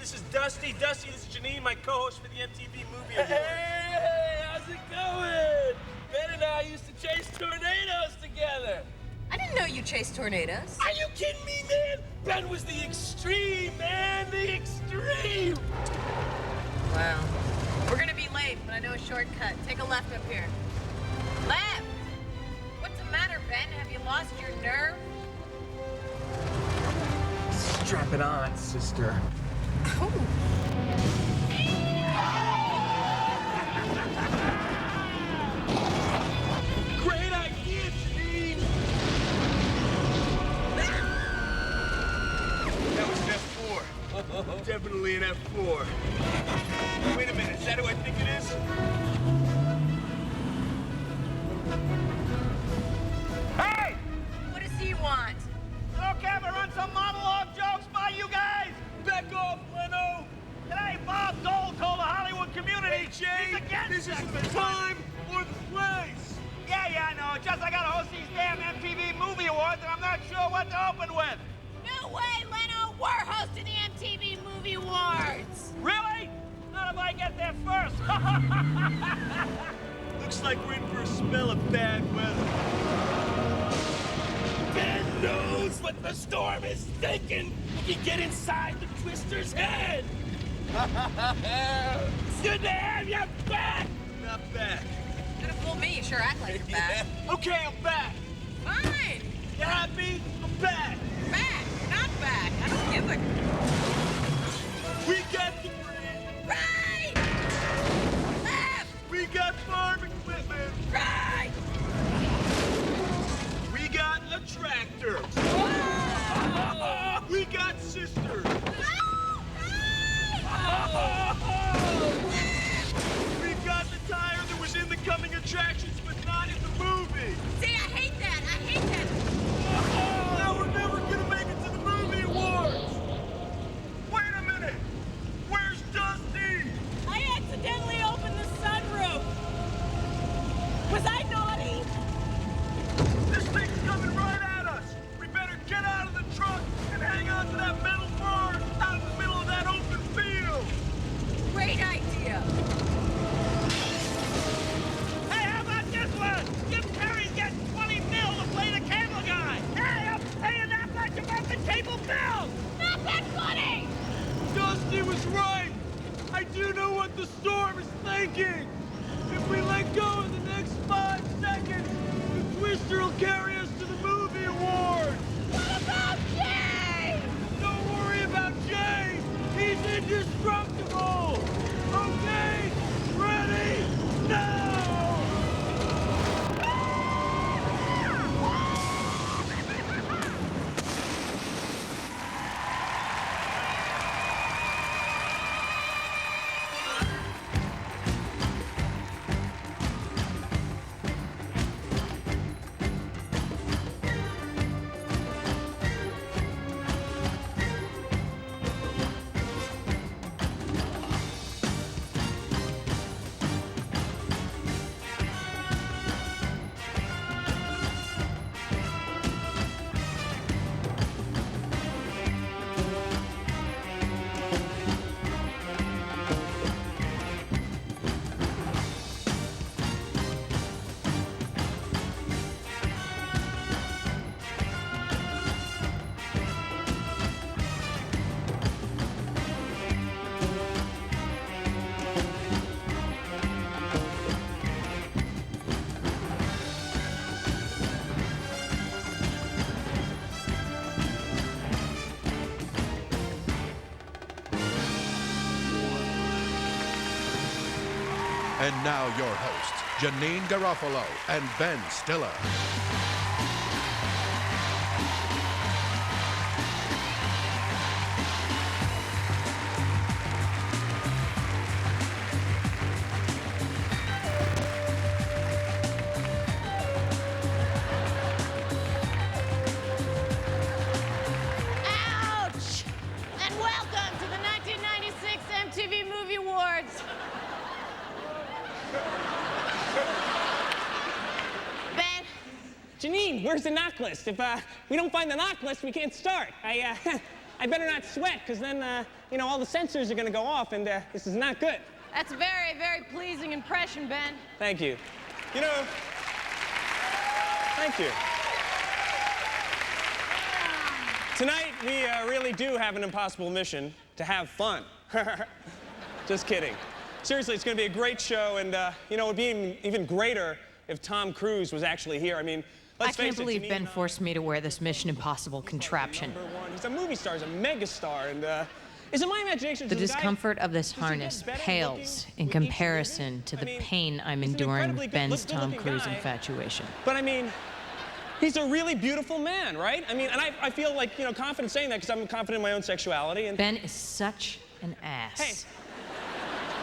This is Dusty. Dusty, this is Janeane, my co-host for the MTV Movie Awards. Hey, how's it going? Ben and I used to chase tornadoes together. I didn't know you chased tornadoes. Are you kidding me, man? Ben was the extreme, man, the extreme. Wow. We're gonna be late, but I know a shortcut. Take a left up here. Left! What's the matter, Ben? Have you lost your nerve? Strap it on, sister. Oh. Great idea, Janeane. That was an F4. Definitely an F4. Wait a minute, is that who I think it is? Hey! What does he want? Okay, I'm gonna run some monologue jokes by you guys. Back off, Leno. Today, Bob Dole told the Hollywood community he's against This isn't the time or the place. Yeah, I know. Just I gotta host these damn MTV Movie Awards, and I'm not sure what to open with. No way, Leno! We're hosting the MTV Movie Awards! Really? Not if I get there first. Looks like we're in for a spell of bad weather. Ben knows what the storm is thinking. We can get inside the Twister's head. It's good to have you back. Not back. Gonna fool me, you sure act like you're back. Okay, I'm back. Fine! You happy? I'm back. Back! Not back! I don't give a... We got debris. Right! Left! We got farm equipment. Right! We got a tractor. Whoa! We got sisters. No! We got the tire that was in the coming attractions, but not in the movie. See, I hate that! I hate that! Now we're never gonna make it to the movie awards. Wait a minute. Where's Dusty? I accidentally opened the sunroof! Was I naughty? This thing's coming right at us. We better get out of the truck and hang on to that metal bar out in the middle of that open field. Great idea! Hey, how about this one? Jim Carrey's getting 20 mil to play the cable guy. Hey, I'm paying that much above the table bill. Not that funny! Dusty was right. I do know what the storm is thinking. If we let go in the next 5 seconds, the Twister will carry us to the movie awards. What about Jay? Don't worry about Jay. He's indestructible. Okay, ready, now. And now your hosts, Janeane Garofalo and Ben Stiller. Ouch! And welcome to the 1996 MTV Movie Awards. Ben, Janeane, where's the knock list? If we don't find the knock list, we can't start. I better not sweat, because then, you know, all the sensors are going to go off, and this is not good. That's a very, very pleasing impression, Ben. Thank you. You know, thank you. Tonight, we really do have an impossible mission to have fun. Just kidding. Seriously, it's going to be a great show, and, you know, it would be even greater if Tom Cruise was actually here. I mean, let's face it. I can't believe Ben forced me to wear this Mission Impossible contraption. He's a movie star, he's a megastar, and, is it my imagination? The discomfort of this harness pales in comparison to the pain I'm enduring with Ben's Tom Cruise infatuation. But I mean, he's a really beautiful man, right? I mean, and I feel like, you know, confident saying that because I'm confident in my own sexuality. And Ben is such an ass. Hey,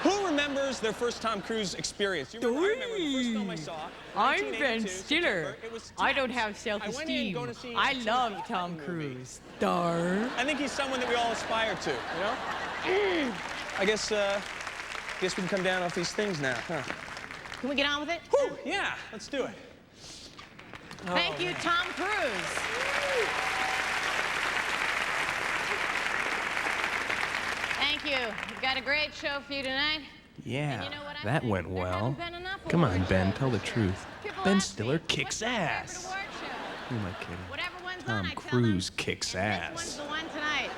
who remembers their first Tom Cruise experience? I remember the first film I saw. I'm Ben Stiller. I don't have self-esteem. I love Tom Cruise. Star. I think he's someone that we all aspire to, you know? I guess we can come down off these things now, huh? Can we get on with it? Whew, yeah, let's do it. Thank you, Tom Cruise. Thank you. We've got a great show for you tonight. Yeah, And you know what I that think? went There well. haven't been enough Come on, award Ben, shows. tell the truth. People Ben ask me, Stiller kicks "What's your favorite ass. award show?" Who am I kidding? Whatever one's Tom on, I tell Cruise them, kicks and ass. This one's the one tonight.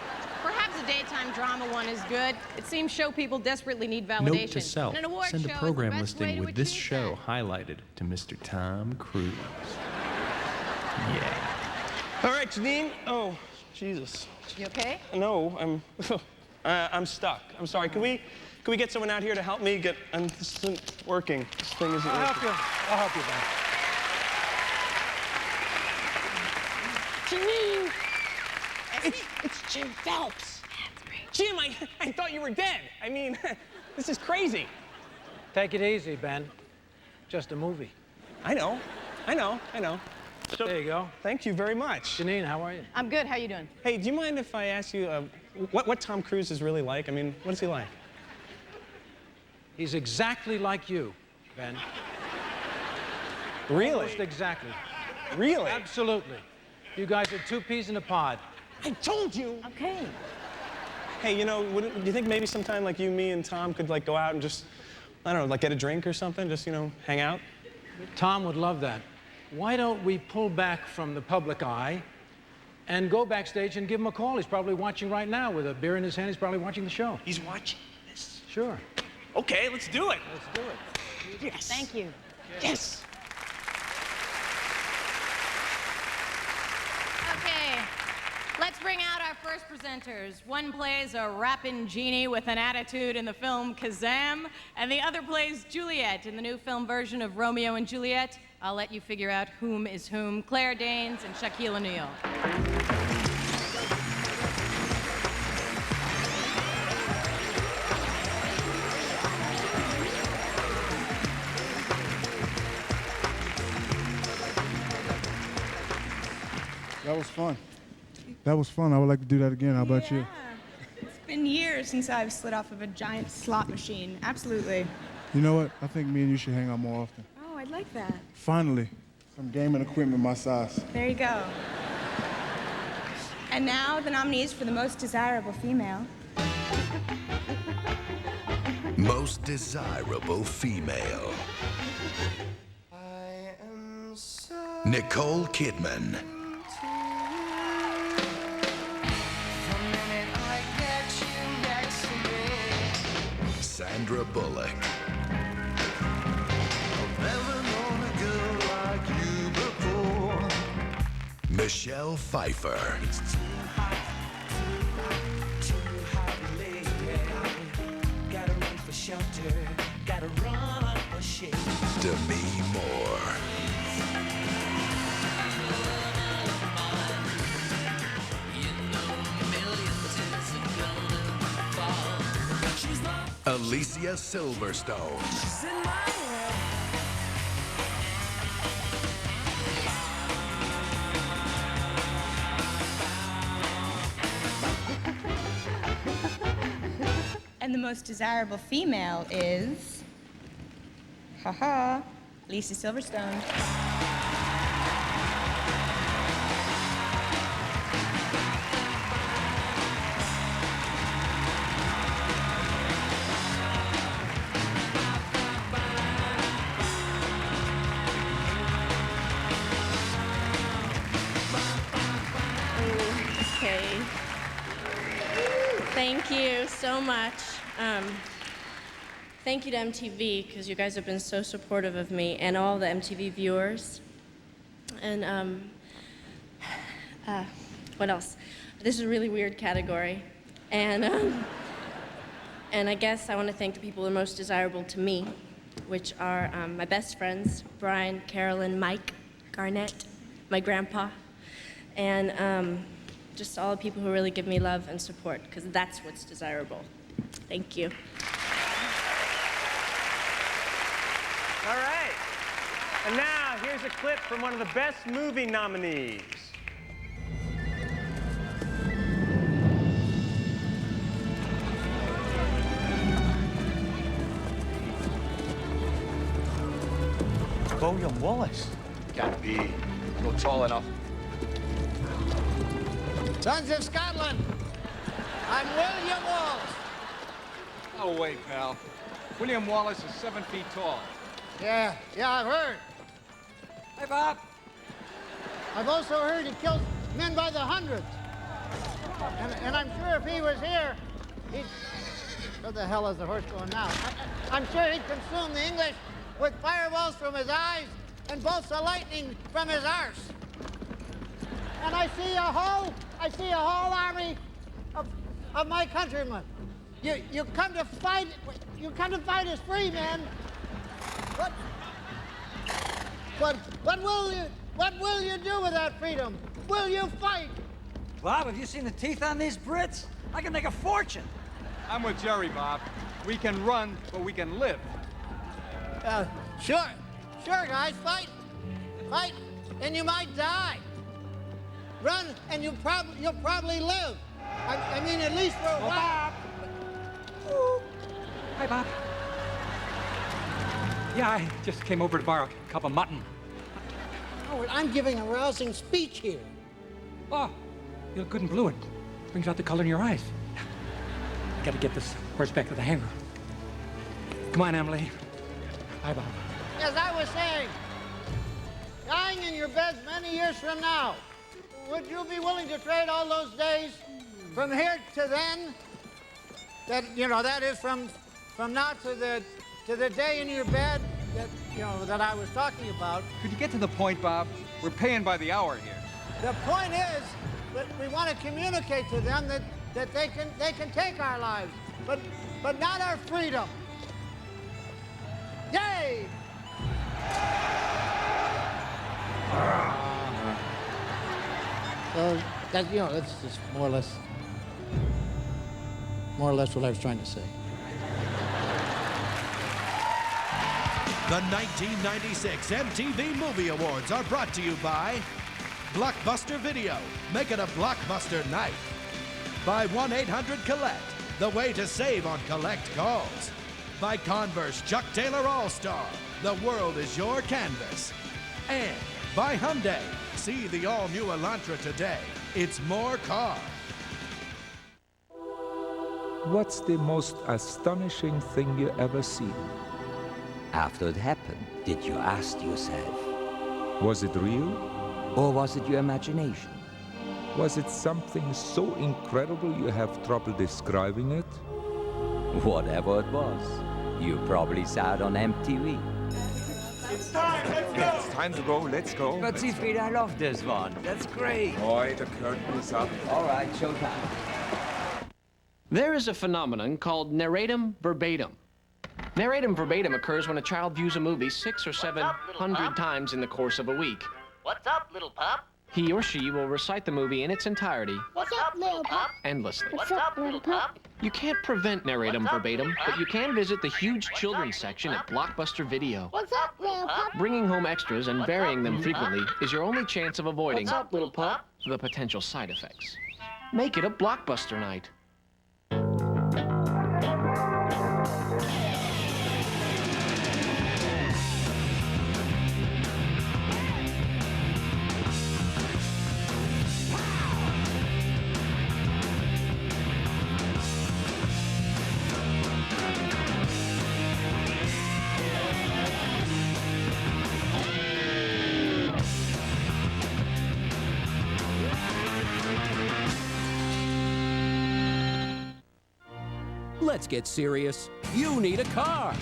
Perhaps the daytime drama one is good. It seems show people desperately need validation. Note to self, And an award send show a is program the best way listing to with this achieve show that. highlighted to Mr. Tom Cruise. Yeah. All right, Janeane. Oh, Jesus. You okay? No, I'm stuck. I'm sorry. Can we get someone out here to help me get? This isn't working. This thing isn't I'll working. help you, Ben. Janine! It's Jim Phelps. Jim, I thought you were dead. I mean, this is crazy. Take it easy, Ben. Just a movie. I know. So, There you go. thank you very much. Janine, how are you? I'm good. How you doing? Hey, do you mind if I ask you what Tom Cruise is really like? I mean, what is he like? He's exactly like you, Ben. Really? Almost exactly. Really? Absolutely. You guys are two peas in a pod. I told you. Okay. Hey, you know, do you think maybe sometime like you, me, and Tom could like go out and just, I don't know, like get a drink or something? Just, you know, hang out? Tom would love that. Why don't we pull back from the public eye and go backstage and give him a call? He's probably watching right now with a beer in his hand. He's probably watching the show. He's watching this. Sure. Okay, let's do it. Let's do it. Yes. Thank you. Yes. Okay. Let's bring out our first presenters. One plays a rapping genie with an attitude in the film Kazam, and the other plays Juliet in the new film version of Romeo and Juliet. I'll let you figure out whom is whom. Claire Danes and Shaquille O'Neal. That was fun. That was fun. I would like to do that again. How about you? It's been years since I've slid off of a giant slot machine. Absolutely. You know what? I think me and you should hang out more often. Oh, I'd like that. Finally, some gaming equipment my size. There you go. And now the nominees for the most desirable female. Most desirable female. Nicole Kidman. Sandra Bullock. I've never known a girl like you before. Michelle Pfeiffer. It's too hot, lady. Gotta run for shelter, gotta run for shade. Demi Moore. Alicia Silverstone. And the most desirable female is, haha, Lisa Silverstone. so much. Thank you to MTV, because you guys have been so supportive of me and all the MTV viewers. And what else? This is a really weird category. And I guess I want to thank the people who are most desirable to me, which are my best friends, Brian, Carolyn, Mike, Garnett, my grandpa, and just all the people who really give me love and support, because that's what's desirable. Thank you. All right. And now, here's a clip from one of the best movie nominees. William Wallace. Can't be. Not tall enough. Sons of Scotland, I'm William Wallace. Oh, wait, pal. William Wallace is 7 feet tall. Yeah, I've heard. Hey, Bob. I've also heard he kills men by the hundreds. And I'm sure if he was here, he'd... Where the hell is the horse going now? I'm sure he'd consume the English with fireballs from his eyes and bolts of lightning from his arse. And I see a whole army of my countrymen. You come to fight as free men. What will you do with that freedom? Will you fight? Bob, have you seen the teeth on these Brits? I can make a fortune. I'm with Jerry, Bob. We can run, but we can live. Sure, guys, fight, and you might die. Run, and you'll probably live. I mean, at least for a while. Bob. Hi, Bob. Yeah, I just came over to borrow a cup of mutton. Howard, I'm giving a rousing speech here. Oh, you look good in blue. It brings out the color in your eyes. I gotta get this horse back to the hangar. Come on, Emily. Hi, Bob. As I was saying, dying in your beds many years from now, would you be willing to trade all those days from here to then? That is from now to the day in your bed that I was talking about. Could you get to the point, Bob? We're paying by the hour here. The point is that we want to communicate to them that they can take our lives, but not our freedom. Yay! So that's just more or less what I was trying to say. The 1996 MTV Movie Awards are brought to you by Blockbuster Video, make it a blockbuster night. By 1-800-COLLECT, the way to save on collect calls. By Converse Chuck Taylor All-Star, the world is your canvas. And by Hyundai, see the all-new Elantra today. It's more car. What's the most astonishing thing you ever seen? After it happened, did you ask yourself, Was it real? or was it your imagination? Was it something so incredible you have trouble describing it? Whatever it was, you probably saw it on MTV. It's time, let's go! It's time to go, let's go. But Siegfried, I love this one. That's great. Boy, the curtain is up. All right, showtime. There is a phenomenon called narratum verbatim. Narratum verbatim occurs when a child views a movie 600 or 700 times in the course of a week. What's up, little pup? He or she will recite the movie in its entirety What's up, little pup? endlessly. What's up, little pup? You can't prevent narratum verbatim, but you can visit the huge children's section at Blockbuster Video. What's up, little pup? Bringing home extras and varying them frequently is your only chance of avoiding What's up, little pup? the potential side effects. Make it a Blockbuster night. Let's get serious. You need a car.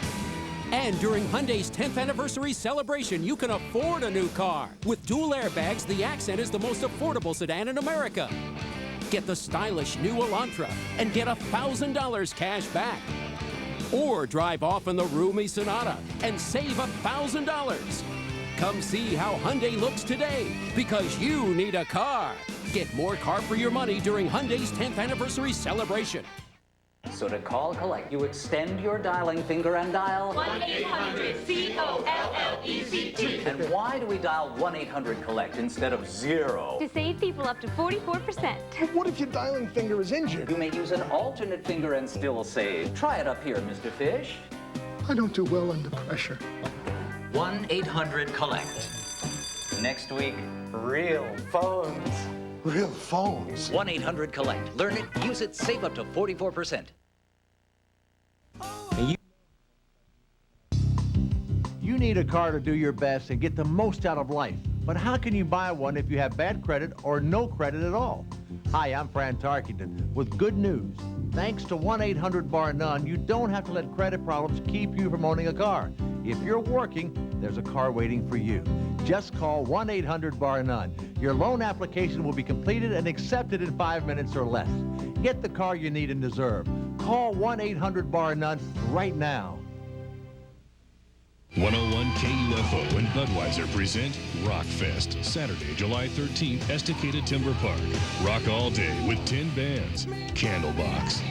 And during Hyundai's 10th anniversary celebration, you can afford a new car. With dual airbags, the Accent is the most affordable sedan in America. Get the stylish new Elantra and get $1,000 cash back. Or drive off in the roomy Sonata and save $1,000. Come see how Hyundai looks today, because you need a car. Get more car for your money during Hyundai's 10th anniversary celebration. So to call collect, you extend your dialing finger and dial 1-800-COLLECT. And why do we dial 1-800-COLLECT instead of 0? To save people up to 44%. What if your dialing finger is injured? You may use an alternate finger and still save. Try it up here, Mr. Fish. I don't do well under pressure. 1-800-COLLECT. Next week, real phones. Real phones? 1-800-COLLECT. Learn it, use it, save up to 44%. You need a car to do your best and get the most out of life. But how can you buy one if you have bad credit or no credit at all? Hi, I'm Fran Tarkington with good news. Thanks to 1-800-BAR-NONE, you don't have to let credit problems keep you from owning a car. If you're working, there's a car waiting for you. Just call 1-800-BAR-NONE. Your loan application will be completed and accepted in 5 minutes or less. Get the car you need and deserve. Call 1-800-BAR-NONE right now. 101 KUFO and Budweiser present Rockfest, Saturday, July 13th, Estacada Timber Park. Rock all day with 10 bands, Candlebox,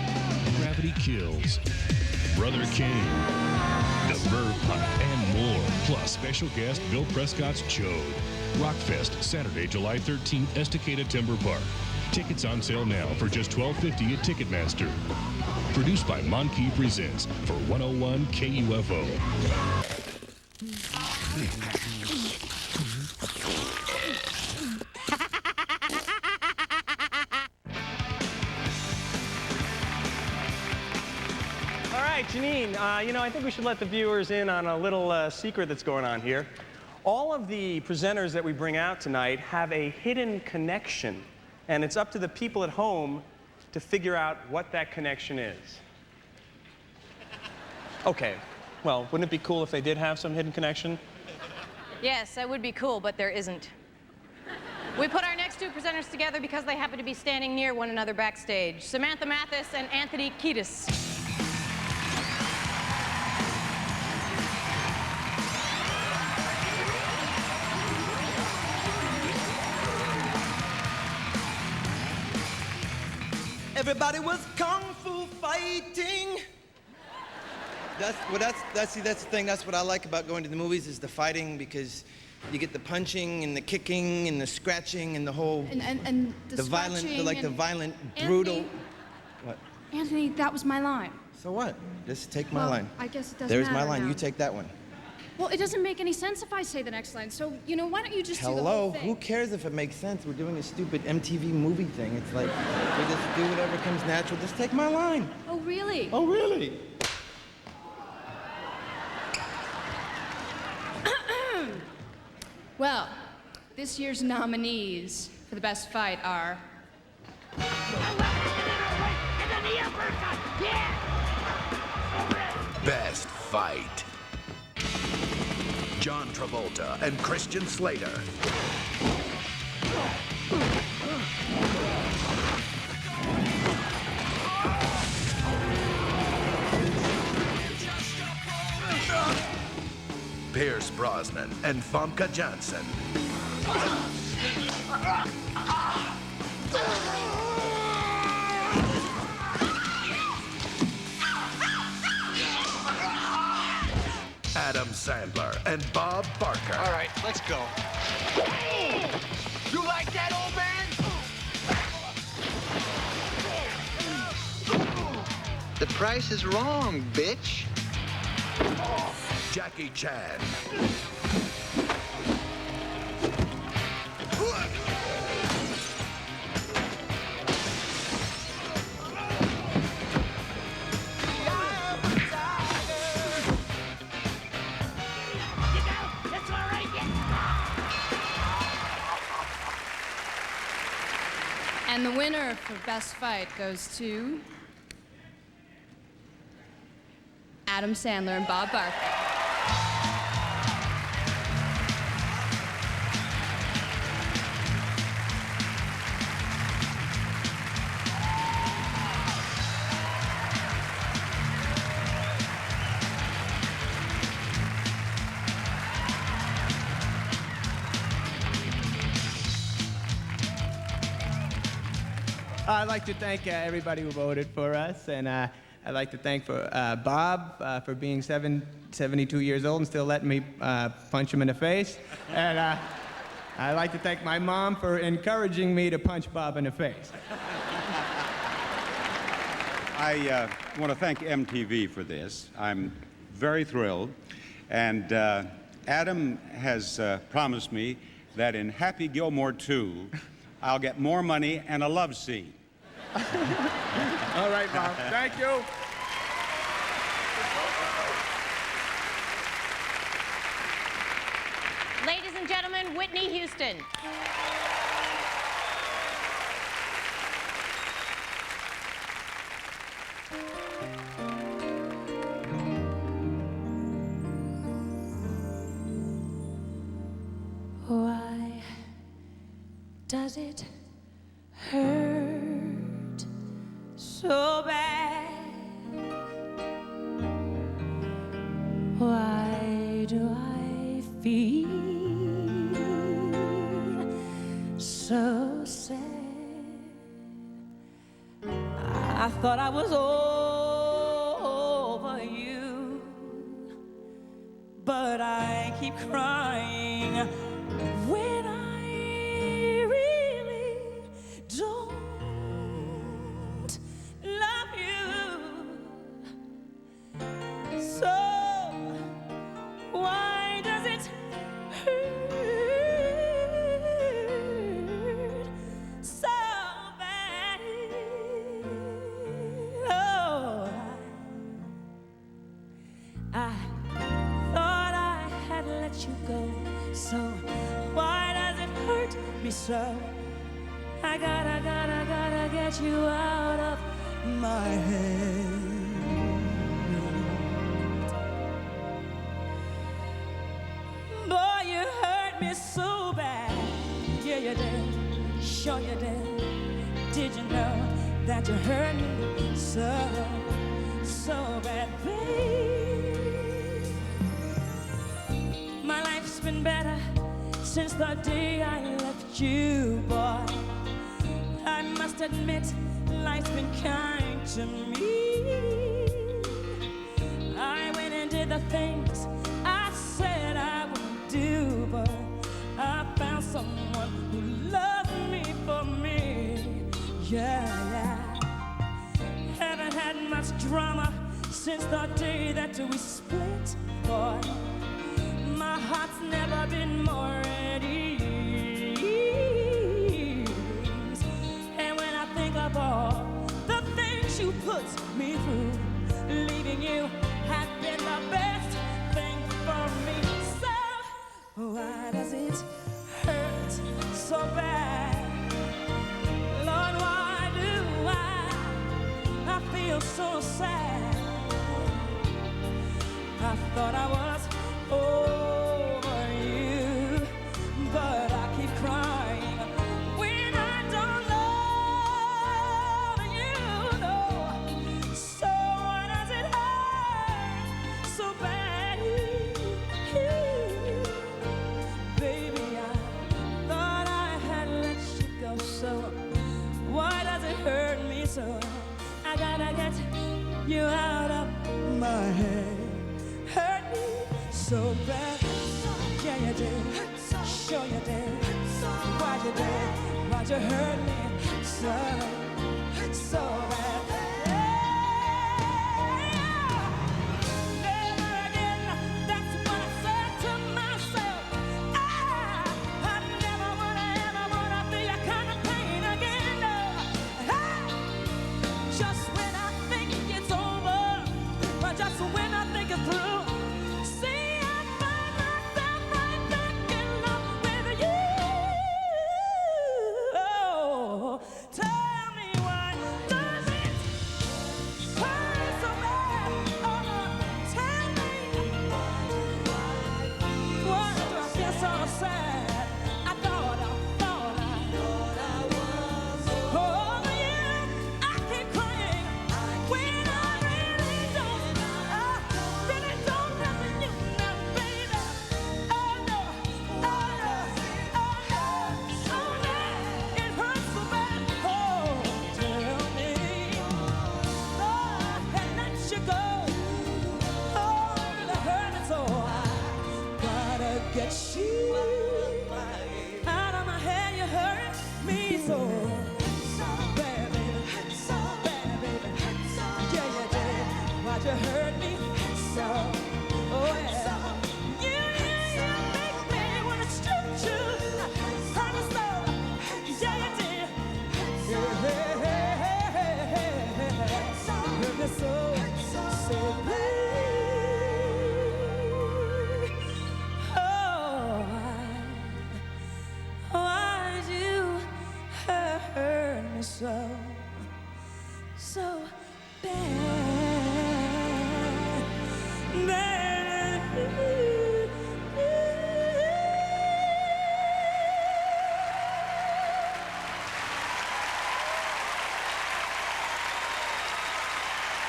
Gravity Kills, Brother King, The Verve Hunt, and more. Plus special guest Bill Prescott's Chode. Rockfest, Saturday, July 13th, Estacada Timber Park. Tickets on sale now for just $12.50 at Ticketmaster. Produced by Monkey Presents for 101 KUFO. All right, Janeane, I think we should let the viewers in on a little secret that's going on here. All of the presenters that we bring out tonight have a hidden connection, and it's up to the people at home to figure out what that connection is. Okay, well, wouldn't it be cool if they did have some hidden connection? Yes, that would be cool, but there isn't. We put our next two presenters together because they happen to be standing near one another backstage. Samantha Mathis and Anthony Kiedis. Everybody was kung fu fighting. That's the thing. That's what I like about going to the movies, is the fighting, because you get the punching and the kicking and the scratching and the whole and the violent, scratching the violent, brutal. What? Anthony, that was my line. So what? Just take my Well, line. I guess it doesn't There's my matter line. now. You take that one. Well, it doesn't make any sense if I say the next line. So, why don't you just do the Hello. whole thing? Who cares if it makes sense? We're doing a stupid MTV movie thing. It's like we just do whatever comes natural. Just take my line. Oh, really? Oh, really? Well, this year's nominees for the best fight are... Best Fight. John Travolta and Christian Slater. Pierce Brosnan and Famke Janssen. Adam Sandler and Bob Barker. All right, let's go. You like that, old man? The price is wrong, bitch. Jackie Chan. And the winner for best fight goes to... Adam Sandler and Bob Barker. I'd like to thank everybody who voted for us, and I'd like to thank Bob for being 72 years old and still letting me punch him in the face. And I'd like to thank my mom for encouraging me to punch Bob in the face. I want to thank MTV for this. I'm very thrilled. And Adam has promised me that in Happy Gilmore 2, I'll get more money and a love scene. All right, Bob. Thank you. Ladies and gentlemen, Whitney Houston. Why does it hurt so bad? Why do I feel so sad? I thought I was over you, but I keep crying when I really don't love you. So why does it hurt so bad? Oh, I thought I had let you go, so why does it hurt me so? I gotta get you out of my head. Boy, you hurt me so bad. Yeah, you did. Sure you did. Did you know that you hurt me so bad, babe? My life's been better since the day I left you, boy. I must admit, life's been kind to me. I went and did the things I said I would do, but I found someone who loved me for me. Yeah. Haven't had much drama since the day that we split, boy. My heart's never been more at ease. And when I think of all the things you put me through, leaving you has been the best thing for me. So why does it hurt so bad? Lord, why do I feel so sad? I thought I was over you, but I keep crying when I don't love you, no. So why does it hurt so bad? Baby, I thought I had let you go, so why does it hurt me so? I gotta get you out of my head. Hurt me so bad. Yeah, you did. Sure you did. Why'd you do? Why'd you hurt me so bad? Never again, that's what I said to myself. I never wanna feel that kind of pain again, no. Just when I think it's over, but just when I think it's through, see, I find myself right back in love with you. Oh, tell me why does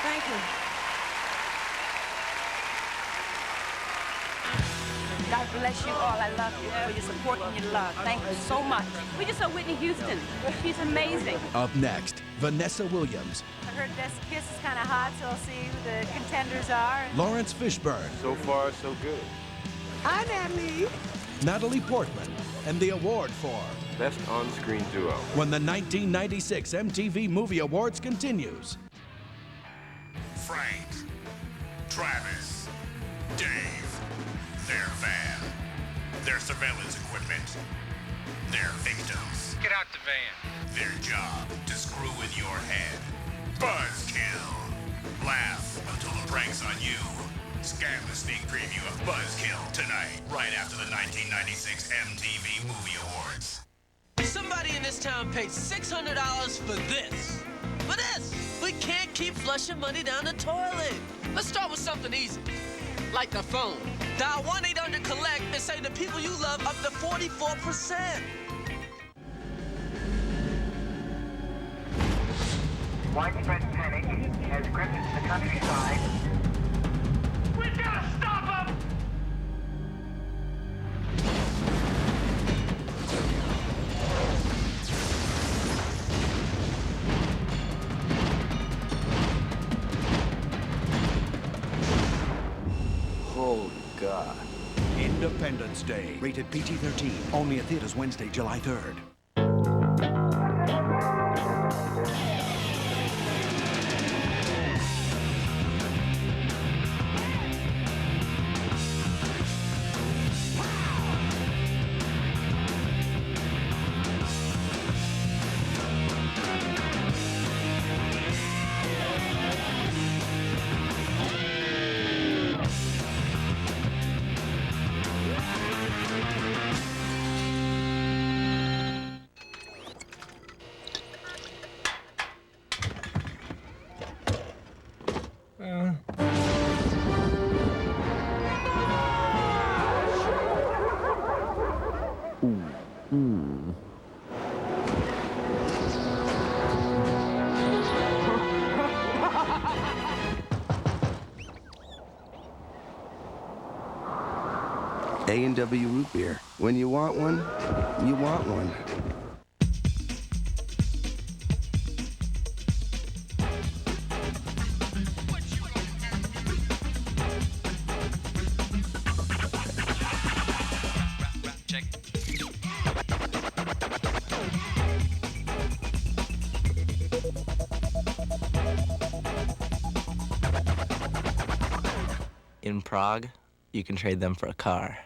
Thank you. God bless you all. I love you for your support and your love. Thank you so much. We just saw Whitney Houston. She's amazing. Up next, Vanessa Williams, I heard This Kiss is kind of hot, so I'll see who the contenders are. Lawrence Fishburne, So far, so good. Hi, Natalie. Natalie Portman, and the award for Best on-screen duo. when the 1996 MTV Movie Awards continues. Frank, Travis, Dave, their van, their surveillance equipment, their victims. Get out the van. Their job to screw with your head. Buzzkill. Laugh until the prank's on you. Scandalous sneak preview of Buzzkill tonight, right after the 1996 MTV Movie Awards. Somebody in this town paid $600 for this. For this! We can't keep flushing money down the toilet. Let's start with something easy, like the phone. Dial 1-800-COLLECT and say to people you love up to 44%. Widespread panic has gripped the countryside. We've got to stop him! Oh, God. Independence Day, rated PG-13, only at theaters Wednesday, July 3rd. A&W root beer. When you want one, you want one. In Prague, you can trade them for a car.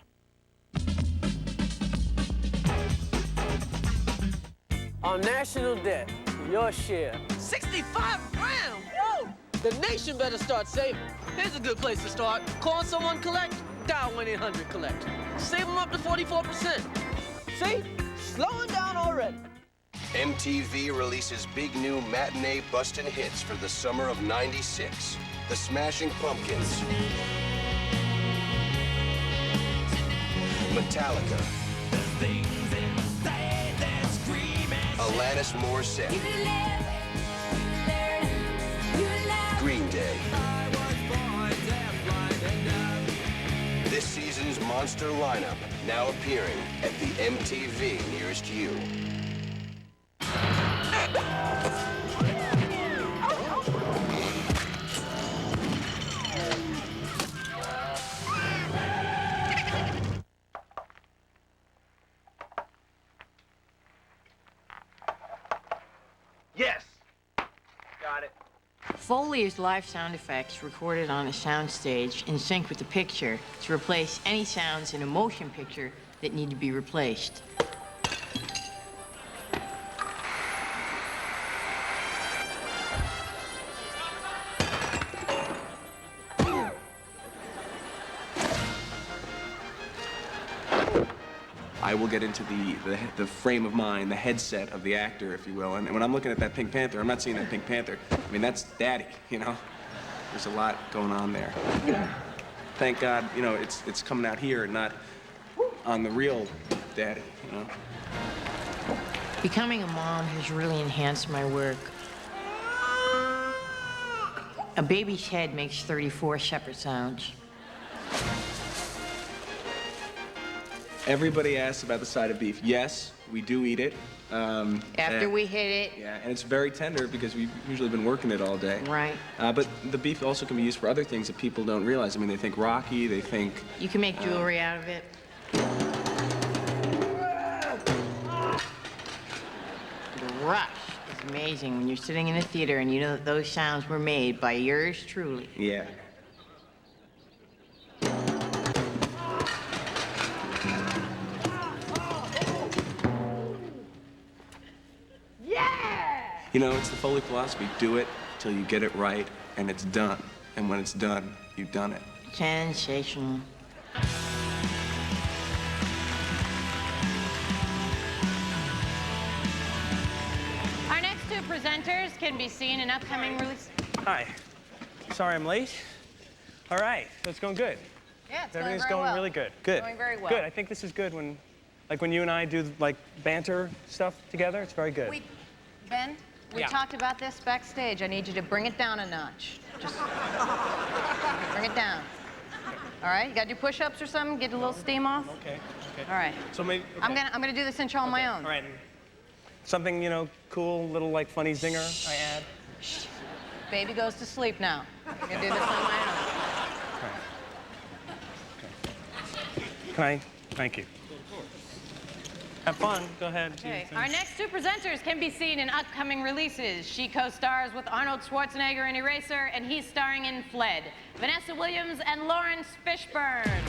Our national debt, your share, 65 grand. Whoa! The nation better start saving. Here's a good place to start. Call someone collect, dial 1-800-COLLECT. Save them up to 44%. See? Slowing down already. MTV releases big new matinee bustin' hits for the summer of '96. The Smashing Pumpkins, Metallica, Alanis Morissette, Green Day. This season's monster lineup now appearing at the MTV nearest you. Yes! Got it. Foley is live sound effects recorded on a soundstage in sync with the picture to replace any sounds in a motion picture that need to be replaced. I will get into the frame of mind, the headset of the actor, if you will. And when I'm looking at that Pink Panther, I'm not seeing that Pink Panther. I mean, that's Daddy, you know? There's a lot going on there. thank God, you know, it's coming out here and not on the real Daddy, you know. Becoming a mom has really enhanced my work. A baby's head makes 34 separate sounds. Everybody asks about the side of beef. Yes, we do eat it. After we hit it. Yeah, and it's very tender because we've usually been working it all day. Right. But the beef also can be used for other things that people don't realize. I mean, they think Rocky, they think... You can make jewelry out of it. The rush is amazing when you're sitting in a theater and you know that those sounds were made by yours truly. Yeah. You know, it's the Foley philosophy. Do it till you get it right, and it's done. And when it's done, you've done it. Sensational. Our next two presenters can be seen in upcoming release. Hi. Sorry I'm late. All right, so it's going good. Yeah, it's Everything's going very well. really good. Good. Going very well. Good. I think this is good when, like, when you and I do like banter stuff together. It's very good. Ben, we Yeah. talked about this backstage. I need you to bring it down a notch. Just bring it down. All right, you got to do push-ups or something? Get a little steam off? Okay. All right. So maybe. Okay. I'm gonna do this intro on my own. All right. Something, you know, cool, little like funny zinger I add. Baby goes to sleep now. I'm gonna do this on my own. Can I? Thank you. Have fun. Go ahead. Okay. Our next two presenters can be seen in upcoming releases. She co-stars with Arnold Schwarzenegger in Eraser, and he's starring in Fled. Vanessa Williams and Lawrence Fishburne.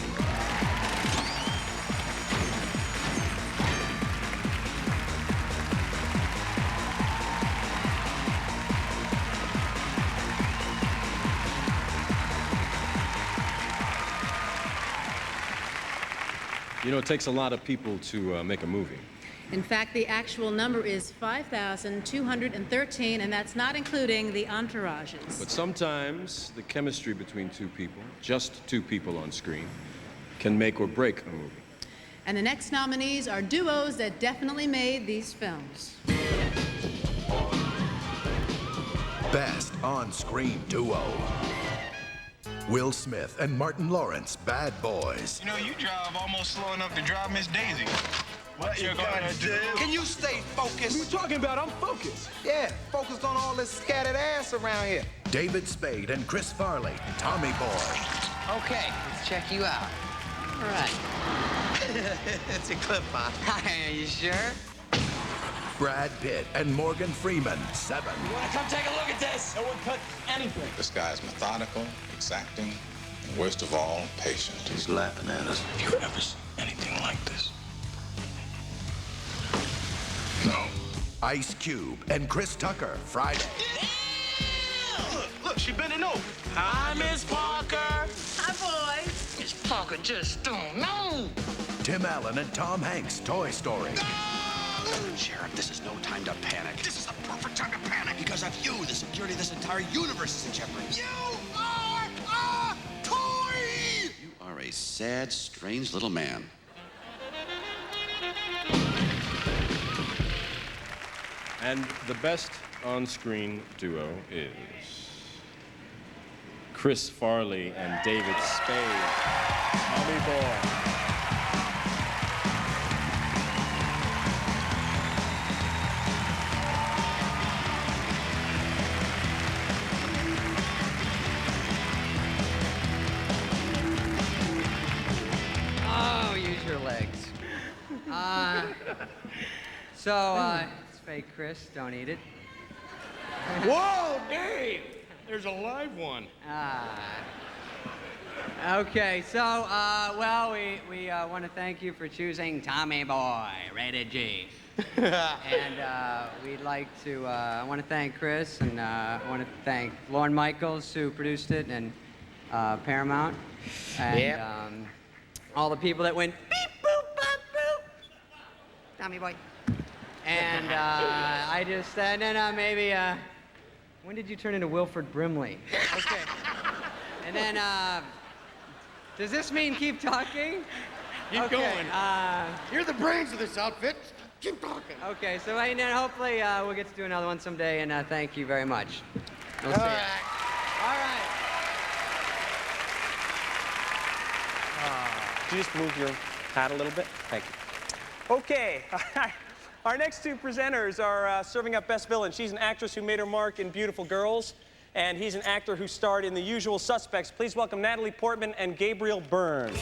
You know, it takes a lot of people to make a movie. In fact, the actual number is 5,213, and that's not including the entourages. But sometimes the chemistry between two people, just two people on screen, can make or break a movie. And the next nominees are duos that definitely made these films. Best on-screen duo. Will Smith and Martin Lawrence, Bad Boys. You know, you drive almost slow enough to drive Miss Daisy. What you gonna do? Can you stay focused? What are you talking about? I'm focused. Yeah, focused on all this scattered ass around here. David Spade and Chris Farley, Tommy Boy. Okay, let's check you out. All right. It's a clip, huh? Are you sure? Brad Pitt and Morgan Freeman, Seven. You wanna come take a look at this? No one cut anything. This guy's methodical, exacting, and worst of all, patient. He's laughing at us. Have you ever seen anything like this? No. Ice Cube and Chris Tucker, Friday. Look, she bending over. Hi, Miss Parker. Hi, boys. Miss Parker just don't know. Tim Allen and Tom Hanks, Toy Story. Sheriff, this is no time to panic. This is the perfect time to panic. Because of you, the security of this entire universe is in jeopardy. You are a toy! You are a sad, strange little man. And the best on-screen duo is Chris Farley and David Spade. Tommy Boy. Oh, use your legs. It's fake, Chris. Don't eat it. Whoa, Dave! There's a live one. Okay, so, we want to thank you for choosing Tommy Boy, rated G. And we'd like to, I want to thank Chris, and I want to thank Lorne Michaels, who produced it, and Paramount. And all the people that went beep, boop, bop, boop. Tommy Boy. And and then maybe, when did you turn into Wilford Brimley? Okay. And then, Does this mean keep talking? Keep going. You're the brains of this outfit. Keep talking. Okay, so and then hopefully we'll get to do another one someday, and thank you very much. We'll see you. All right. Could you just move your hat a little bit? Thank you. Okay. Our next two presenters are serving up Best Villain. She's an actress who made her mark in Beautiful Girls, and he's an actor who starred in The Usual Suspects. Please welcome Natalie Portman and Gabriel Byrne.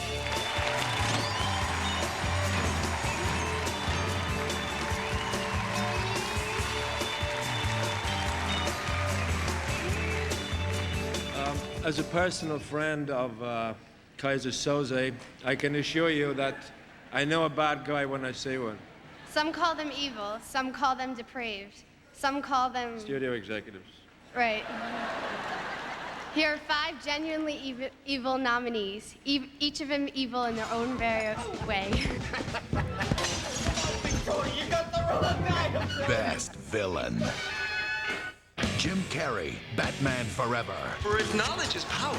As a personal friend of Kaiser Soze, I can assure you that I know a bad guy when I see one. Some call them evil, some call them depraved, some call them... Studio executives. Right. Here are 5 genuinely evil nominees, each of them evil in their own very way. Best Villain. Jim Carrey, Batman Forever. For if knowledge is power,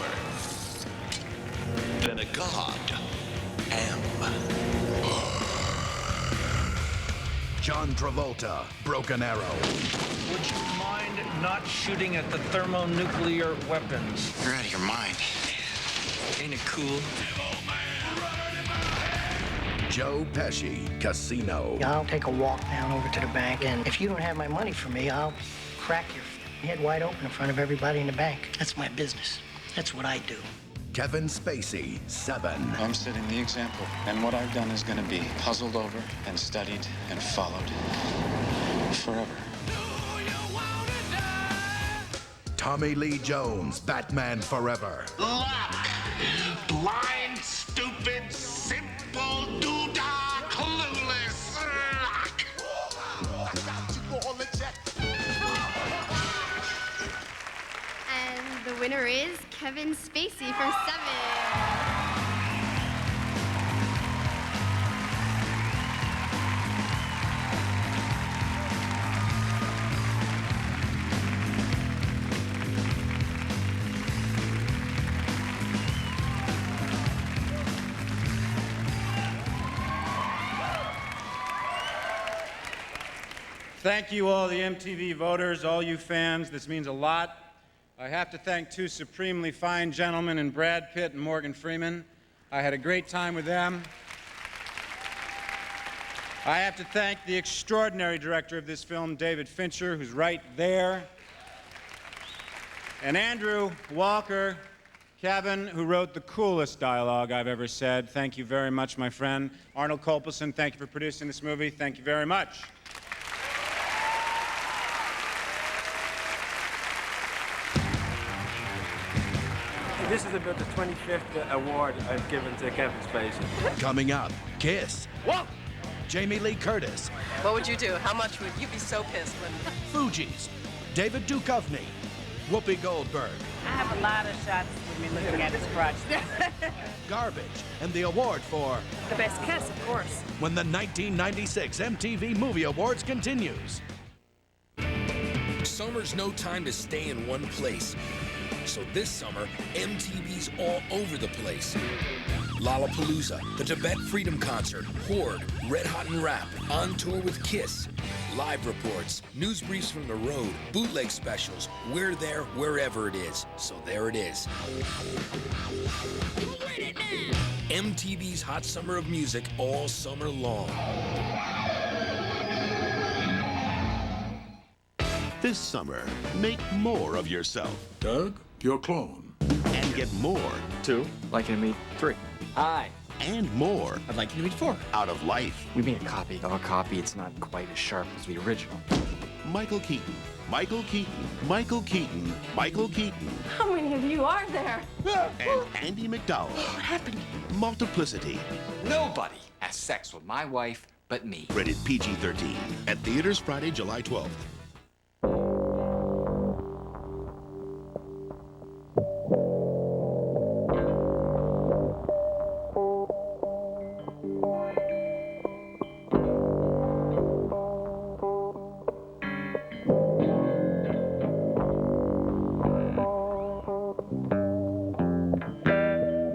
then a god am. John Travolta, Broken Arrow. Would you mind not shooting at the thermonuclear weapons? You're out of your mind. Ain't it cool? Joe Pesci, Casino. I'll take a walk down over to the bank, and if you don't have my money for me, I'll crack your head wide open in front of everybody in the bank. That's my business. That's what I do. Kevin Spacey, Seven. I'm setting the example, and what I've done is going to be puzzled over and studied and followed forever. Tommy Lee Jones, Batman Forever. Luck! Blind, stupid, simple, doodah, clueless luck! And the winner is Kevin Spacey from 7. Thank you, all the MTV voters, all you fans. This means a lot. I have to thank 2 supremely fine gentlemen in Brad Pitt and Morgan Freeman. I had a great time with them. I have to thank the extraordinary director of this film, David Fincher, who's right there. And Andrew Walker, Kevin, who wrote the coolest dialogue I've ever said. Thank you very much, my friend. Arnold Copelson, thank you for producing this movie. Thank you very much. This is about the 25th award I've given to Kevin Spacey. Coming up, Kiss. What? Jamie Lee Curtis. What would you do? How much would you be so pissed when... Fugees. David Duchovny. Whoopi Goldberg. I have a lot of shots with me looking at his crotch. Garbage. And the award for... The best kiss, of course. When the 1996 MTV Movie Awards continues. Summer's no time to stay in one place. So this summer, MTV's all over the place. Lollapalooza, the Tibet Freedom Concert, Horde, Red Hot and Rap, On Tour with Kiss, live reports, news briefs from the road, bootleg specials. We're there wherever it is. So there it is. MTV's Hot Summer of Music all summer long. This summer, make more of yourself. Doug, your clone. And get more. 2. Liking to meet 3. Hi. And more. I'd like you to meet 4. Out of life. We made a copy of a copy. It's not quite as sharp as the original. Michael Keaton. Michael Keaton. Michael Keaton. Michael Keaton. How many of you are there? And Andy McDowell. What happened? Multiplicity. Nobody has sex with my wife but me. Rated PG-13. At theaters Friday, July 12th.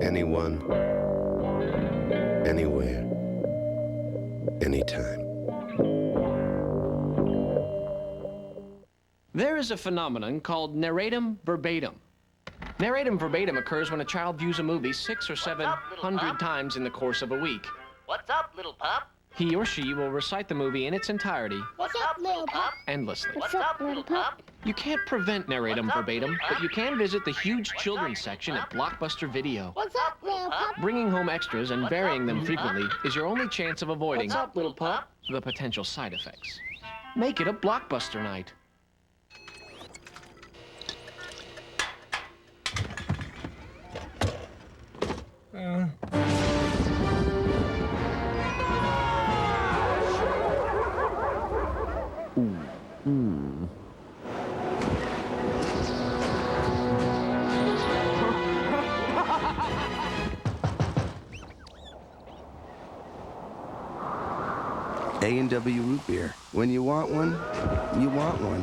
anyone, anywhere, anytime. There is a phenomenon called narratum verbatim. Narratum verbatim occurs when a child views a movie 600 or 700 times in the course of a week. What's up, little pup? He or she will recite the movie in its entirety What's up, little pup? endlessly. What's up, little pup? You can't prevent narratum verbatim, but you can visit the huge children's section at Blockbuster Video. What's up, little pup? Bringing home extras and varying them frequently is your only chance of avoiding What's up, little pup? the potential side effects. Make it a Blockbuster night. A&W root beer. When you want one, you want one.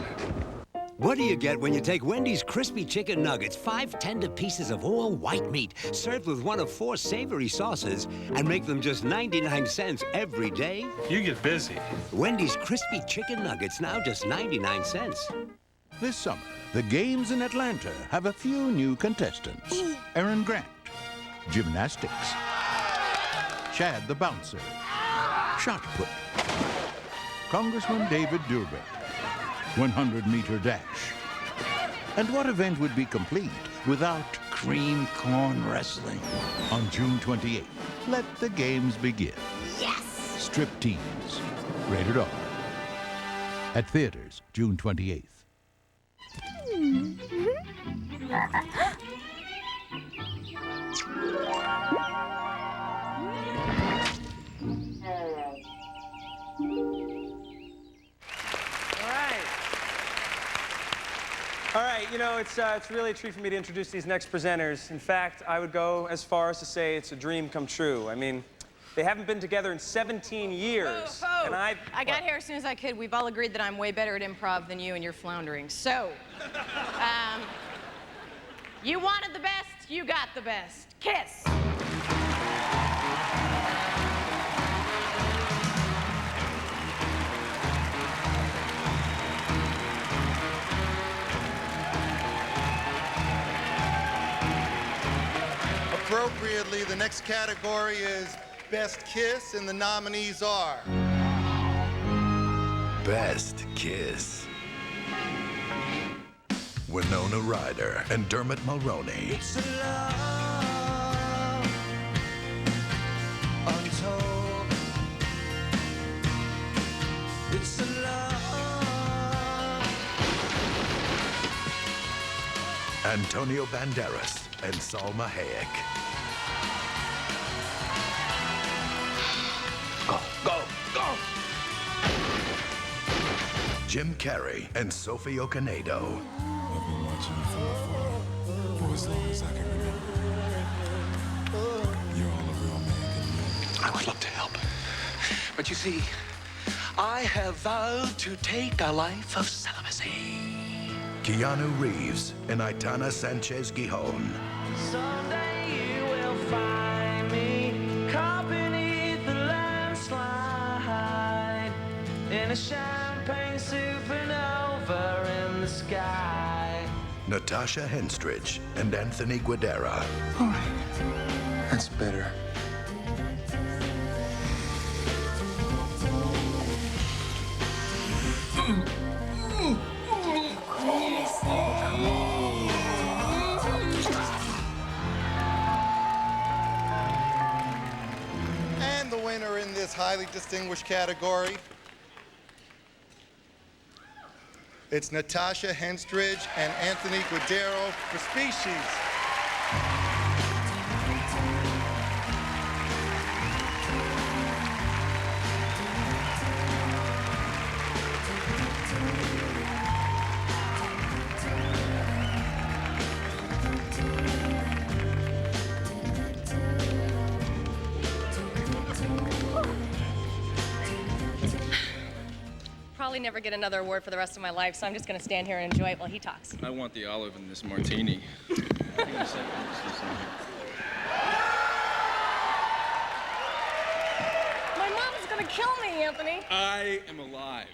What do you get when you take Wendy's crispy chicken nuggets, 5 tender pieces of all white meat, served with one of 4 savory sauces, and make them just 99 cents every day? You get busy. Wendy's crispy chicken nuggets, now just 99 cents. This summer, the games in Atlanta have a few new contestants. Aaron Grant, gymnastics. Chad the bouncer, shot put. Congressman David Durbin, 100-meter dash. And what event would be complete without cream corn wrestling? On June 28th, let the games begin. Yes! Striptease, rated R. At theaters, June 28th. All right, you know, it's really a treat for me to introduce these next presenters. In fact, I would go as far as to say it's a dream come true. I mean, they haven't been together in 17 years. Whoa. And I got here as soon as I could. We've all agreed that I'm way better at improv than you, and you're floundering. So, you wanted the best, you got the best. Kiss. Appropriately, the next category is Best Kiss, and the nominees are... Best Kiss. Winona Ryder and Dermot Mulroney. It's a love untold. It's a love. Antonio Banderas and Salma Hayek. Go, go, go! Jim Carrey and Sophie Okonedo. I've been watching you from afar for as long as I can remember. You're all a real man can do. I would love to help. But you see, I have vowed to take a life of celibacy. Keanu Reeves and Aitana Sanchez Gijon. Someday you will find me caught beneath the landslide in a champagne supernova in the sky. Natasha Henstridge and Anthony Guidera. All right. That's better. And the winner in this highly distinguished category, it's Natasha Henstridge and Anthony Guidera for Species. Probably never get another award for the rest of my life, so I'm just gonna stand here and enjoy it while he talks. I want the olive in this martini. kill me, Anthony. I am alive.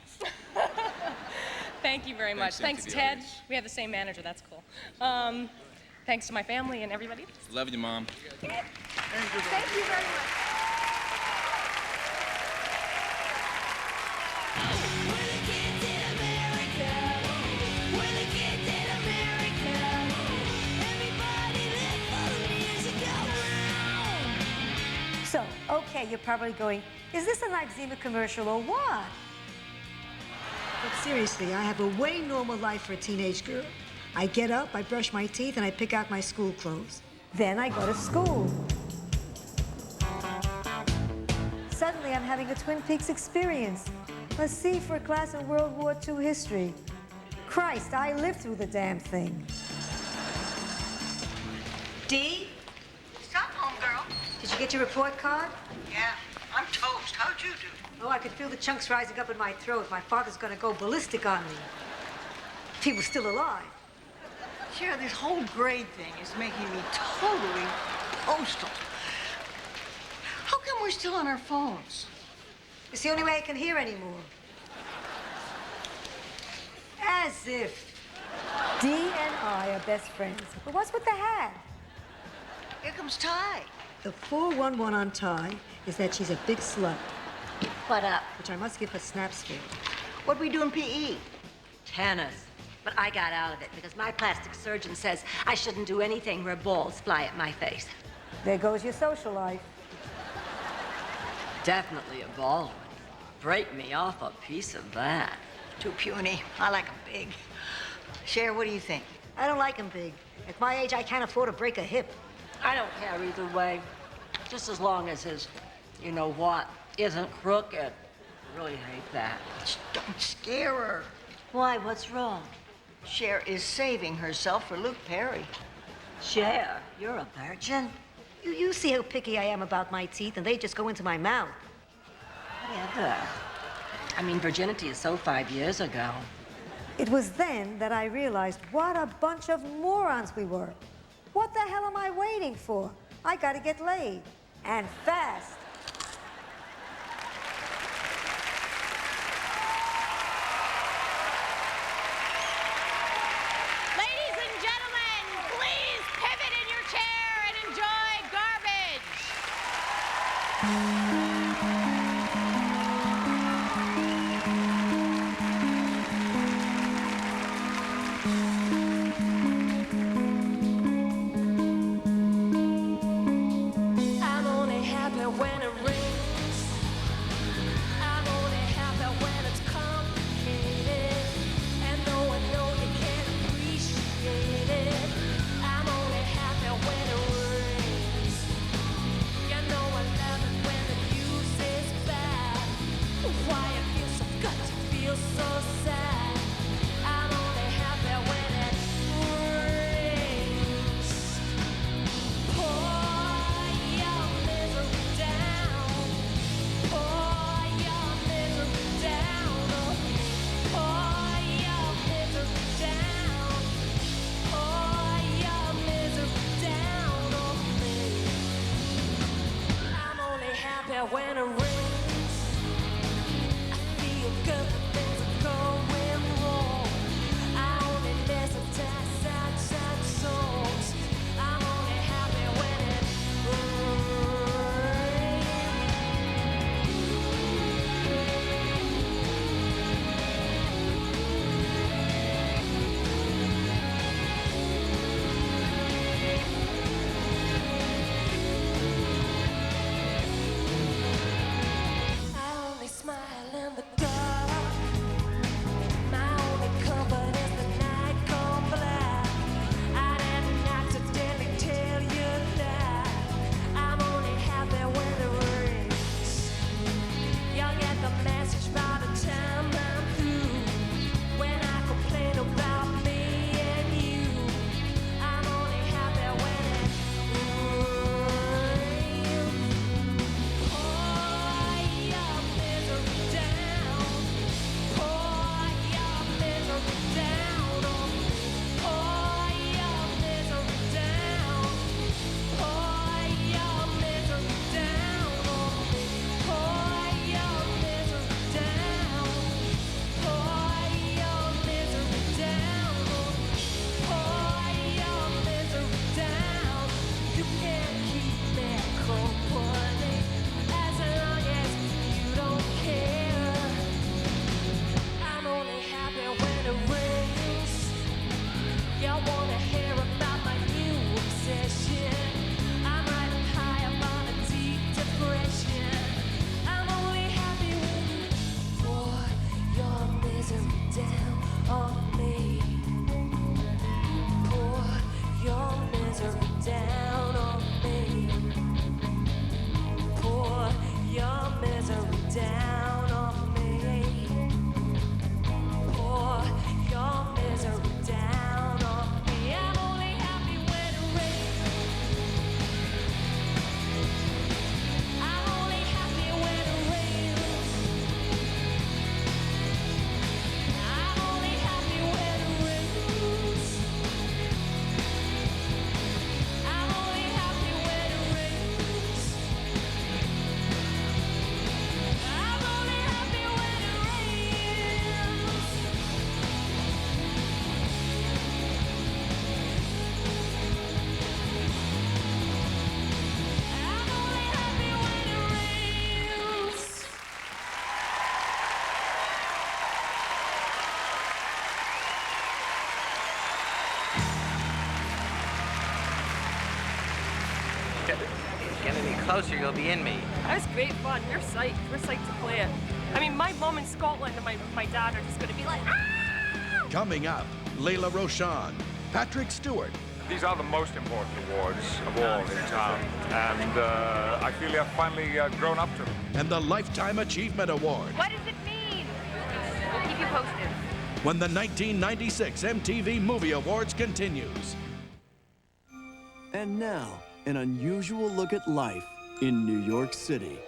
Thank you very much. Thanks, Thanks, MTV Ted. audience. We have the same manager. That's cool. Thanks to my family and everybody. Love you, Mom. Thank you very much. So, okay, you're probably going, is this a Noxzema commercial or what? But seriously, I have a way normal life for a teenage girl. I get up, I brush my teeth, and I pick out my school clothes. Then I go to school. Suddenly, I'm having a Twin Peaks experience. A C for a class in World War II history. Christ, I lived through the damn thing. Dee? Stop home, girl. Did you get your report card? Yeah, I'm toast. How'd you do? Oh, I could feel the chunks rising up in my throat. My father's gonna go ballistic on me. If he was still alive. Yeah, this whole grade thing is making me totally postal. How come we're still on our phones? It's the only way I can hear anymore. As if. Dee and I are best friends. But what's with the hat? Here comes Ty. The 411 on Ty is that she's a big slut. What up? Which I must give her snaps for. What we do in PE? Tennis. But I got out of it because my plastic surgeon says I shouldn't do anything where balls fly at my face. There goes your social life. Definitely a ball one. Break me off a piece of that. Too puny. I like 'em big. Cher, what do you think? I don't like him big. At my age, I can't afford to break a hip. I don't care either way. Just as long as his, you know what, isn't crooked. I really hate that. Don't scare her. Why, what's wrong? Cher is saving herself for Luke Perry. Cher, you're a virgin. You see how picky I am about my teeth, and they just go into my mouth. Whatever. I mean, virginity is so 5 years ago. It was then that I realized what a bunch of morons we were. What the hell am I waiting for? I gotta get laid. And fast. Ladies and gentlemen, please pivot in your chair and enjoy Garbage. I'm only happy when it rains. I'm only happy when it's complicated. And though I know you can't appreciate it, I'm only happy when it rains. You know I love it when the news is bad. Why it feels so good to feel so sad. I'm only happy when it rains. Pour your misery down. Pour your misery down on me. Pour your misery down. Pour your misery down on me. I'm only happy when it rains. I feel good when things are going wrong. I only listen to sad, sad songs. I'm only happy when it Get any closer, you'll be in me. That's great fun. We're psyched. We're psyched to play it. I mean, my mom in Scotland and my dad are just going to be like, ah! Coming up, Layla Roshan, Patrick Stewart. These are the most important awards of all in town, and I feel I've finally grown up to them. And the Lifetime Achievement Award. What does it mean? We'll keep you posted. When the 1996 MTV Movie Awards continues. And now, an unusual look at life in New York City.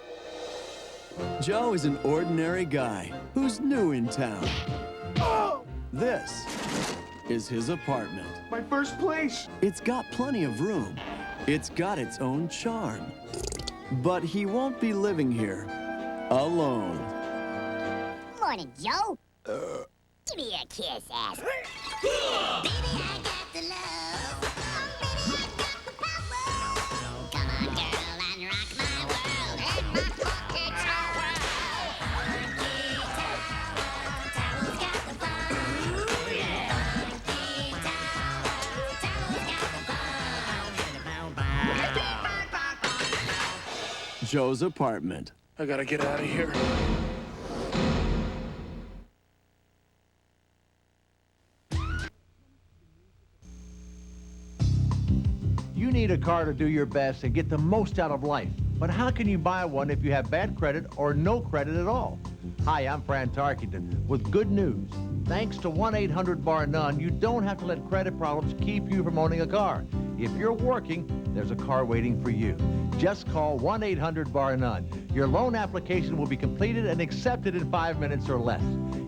Joe is an ordinary guy who's new in town. This is his apartment. My first place. It's got plenty of room. It's got its own charm. But he won't be living here alone. Morning, Joe. Give me a kiss, ass. Baby, I got the love. Baby, I got the power. Come on, girl, and rock my world. And my funky tower. Funky tower. Tower's got the fun. Funky tower. Tower's got the fun. Joe's apartment. I gotta get out of here. You need a car to do your best and get the most out of life. But how can you buy one if you have bad credit or no credit at all? Hi, I'm Fran Tarkington with good news. Thanks to 1-800-BAR-NONE, you don't have to let credit problems keep you from owning a car. If you're working, there's a car waiting for you. Just call 1-800-BAR-NONE. Your loan application will be completed and accepted in 5 minutes or less.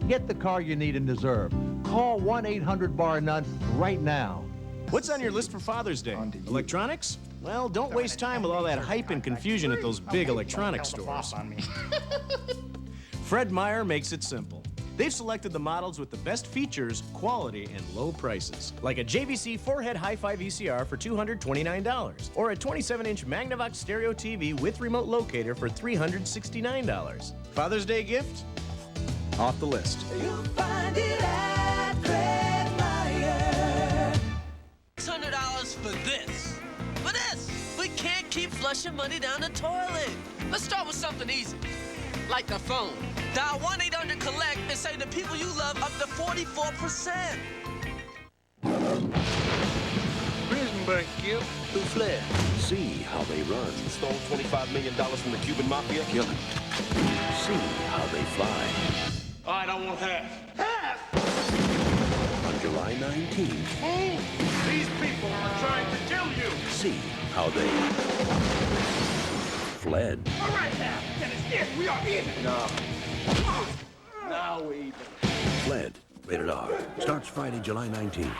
Get the car you need and deserve. Call 1-800-BAR-NONE right now. What's on your list for Father's Day? Electronics? Well, don't waste time with all that hype and confusion at those big electronics stores. Fred Meyer makes it simple. They've selected the models with the best features, quality, and low prices. Like a JVC 4-head hi-fi VCR for $229, or a 27-inch Magnavox stereo TV with remote locator for $369. Father's Day gift? Off the list. You'll find it at Fred Meyer. $600 for this. For this! We can't keep flushing money down the toilet. Let's start with something easy, like the phone. Dial 1-800-COLLECT and say to people you love up to 44%. Prison break, Gil. Who fled? See how they run. Stole $25 million from the Cuban mafia. Kill it. See how they fly. All right, I want half. Half! On July 19th, Hey! These people are trying to kill you. see how they fled. All right, half. That is it. We are even. No. Now we even. Fled. Rated R. Starts Friday, July 19th.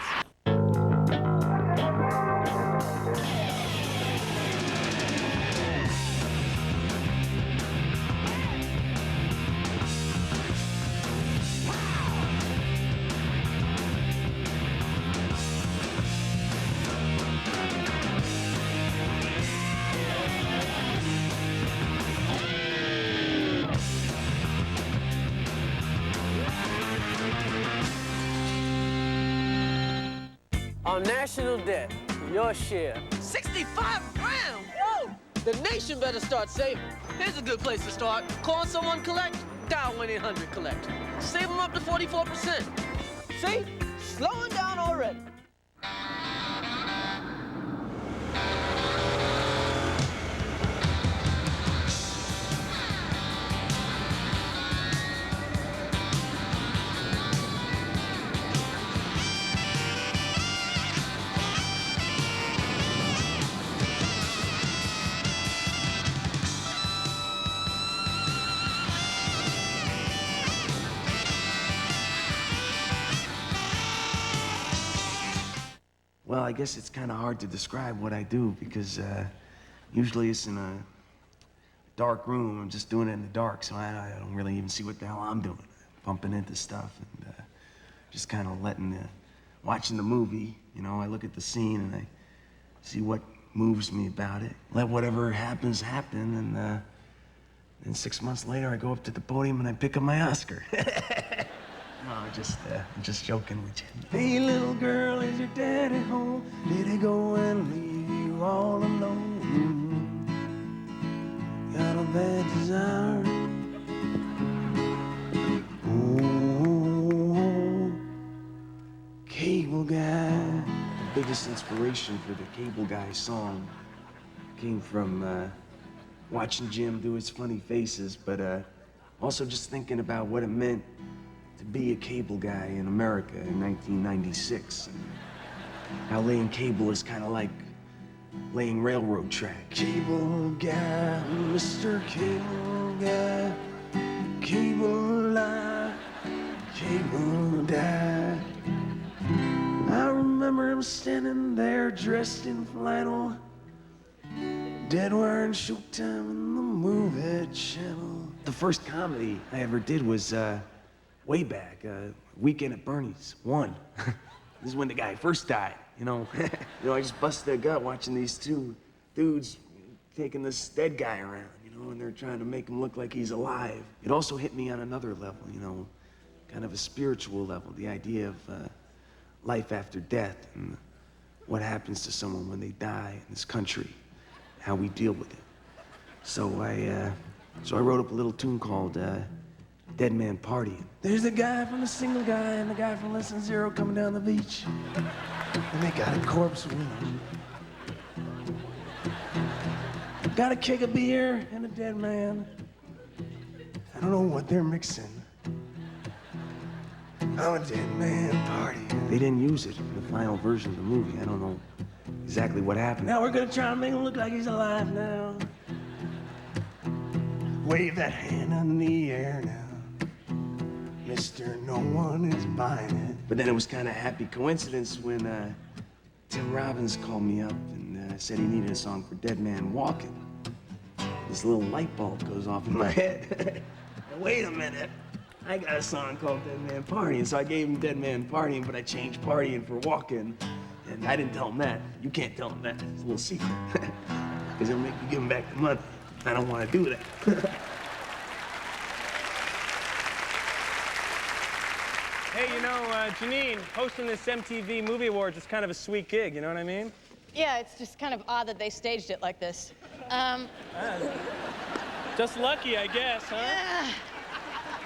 Our national debt, your share, 65 grand, woo! The nation better start saving. Here's a good place to start. Call someone collect, dial 1-800-COLLECT. Save them up to 44%. See? Slowing down already. Well, I guess it's kind of hard to describe what I do because usually it's in a dark room. I'm just doing it in the dark, so I don't really even see what the hell I'm doing. Bumping into stuff and just kind of watching the movie. You know, I look at the scene and I see what moves me about it. Let whatever happens happen, and then 6 months later I go up to the podium and I pick up my Oscar. No, I'm just joking with you. Hey, little girl, is your dad at home? Did he go and leave you all alone? biggest inspiration for the Cable Guy song came from watching Jim do his funny faces, but also just thinking about what it meant to be a cable guy in America in 1996. And how laying cable is kind of like laying railroad track. Cable guy, Mr. Cable guy, cable lie, cable die. I remember him standing there dressed in flannel, dead wearing Showtime in the movie channel. The first comedy I ever did was way back, Weekend at Bernie's 1. This is when the guy first died, you know. I just busted a gut watching these two dudes taking this dead guy around, and they're trying to make him look like he's alive. It also hit me on another level, kind of a spiritual level, the idea of life after death and what happens to someone when they die in this country, how we deal with it. So I wrote up a little tune called Dead Man Partying. There's the guy from the Single Guy and the guy from Less Than Zero coming down the beach. And they got a corpse with them. Got a keg of beer and a dead man. I don't know what they're mixing. I'm a dead man partying. They didn't use it in the final version of the movie. I don't know exactly what happened. Now we're gonna try to make him look like he's alive now. Wave that hand in the air now. Mister, no one is buying it. But then it was kind of a happy coincidence when Tim Robbins called me up and said he needed a song for Dead Man Walking. This little light bulb goes off in my head. Wait a minute. I got a song called Dead Man Partying, so I gave him Dead Man Partying, but I changed partying for walking. And I didn't tell him that. You can't tell him that. It's a little secret. Because it'll make you give him back the money. I don't want to do that. Hey, Janeane, hosting this MTV Movie Awards is kind of a sweet gig, you know what I mean? Yeah, it's just kind of odd that they staged it like this. Just lucky, I guess, huh? Yeah.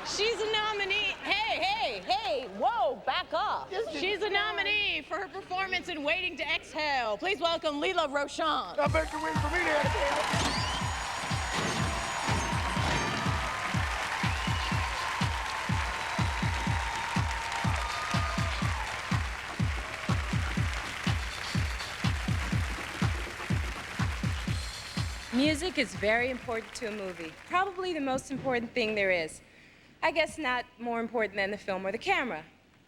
She's a nominee. Hey, whoa, back off. She's a nominee for her performance in Waiting to Exhale. Please welcome Leela Roshan. I bet you're waiting for me to exhale. Music is very important to a movie. Probably the most important thing there is. I guess not more important than the film or the camera.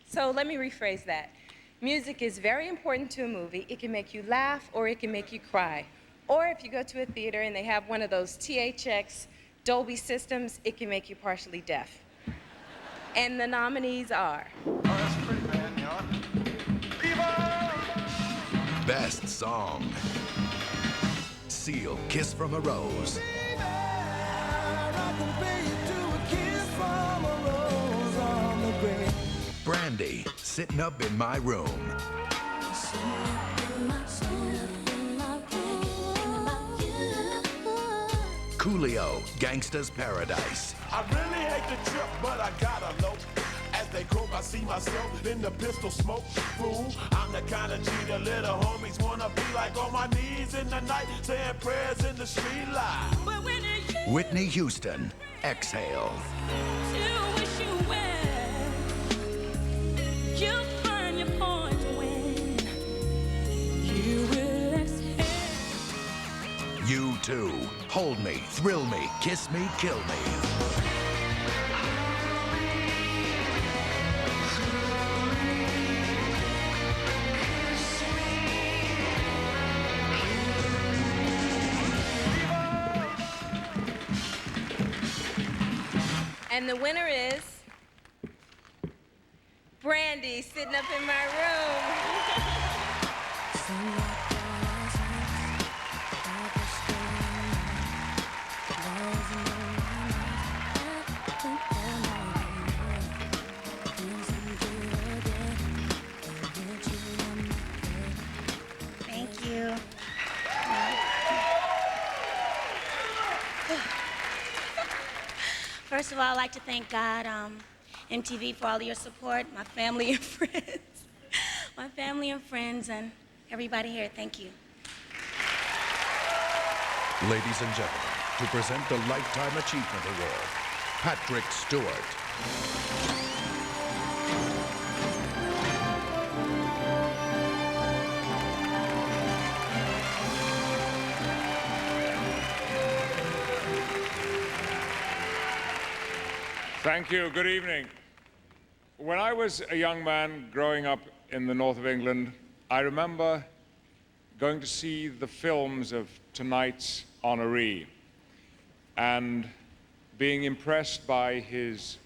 So let me rephrase that. Music is very important to a movie. It can make you laugh or it can make you cry. Or if you go to a theater and they have one of those THX Dolby systems, it can make you partially deaf. And the nominees are... Oh, that's pretty bad, Viva! Best Song. Seal, Kiss from a Rose. Brandy, Sitting Up in My Room. Coolio, Gangsta's Paradise. I really hate the trip, but I gotta know. As they croak, I see myself in the pistol smoke. Fool, I'm the kind of G the little homies wanna be like, on my knees in the night, saying prayers in the street light. Whitney Houston, Exhale. You Too, Hold Me, Thrill Me, Kiss Me, Kill Me. And the winner is Brandy, Sitting Up in My Room. Thank you. First of all, I'd like to thank God, MTV, for all of your support, my family and friends. My family and friends, and everybody here, thank you. Ladies and gentlemen, to present the Lifetime Achievement Award, Patrick Stewart. Thank you. Good evening. When I was a young man growing up in the north of England, I remember going to see the films of tonight's honoree and being impressed by his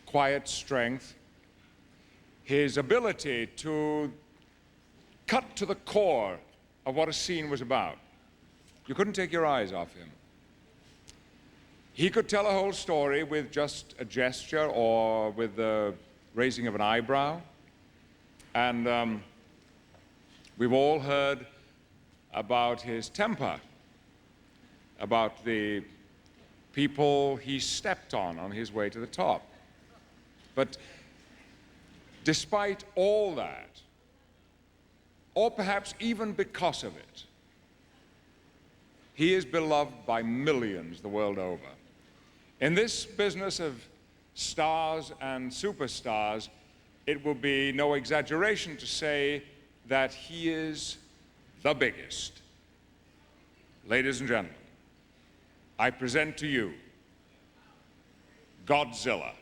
quiet strength, his ability to cut to the core of what a scene was about. You couldn't take your eyes off him. He could tell a whole story with just a gesture or with the raising of an eyebrow. And we've all heard about his temper, about the people he stepped on his way to the top. But despite all that, or perhaps even because of it, he is beloved by millions the world over. In this business of stars and superstars, it will be no exaggeration to say that he is the biggest. Ladies and gentlemen, I present to you Godzilla.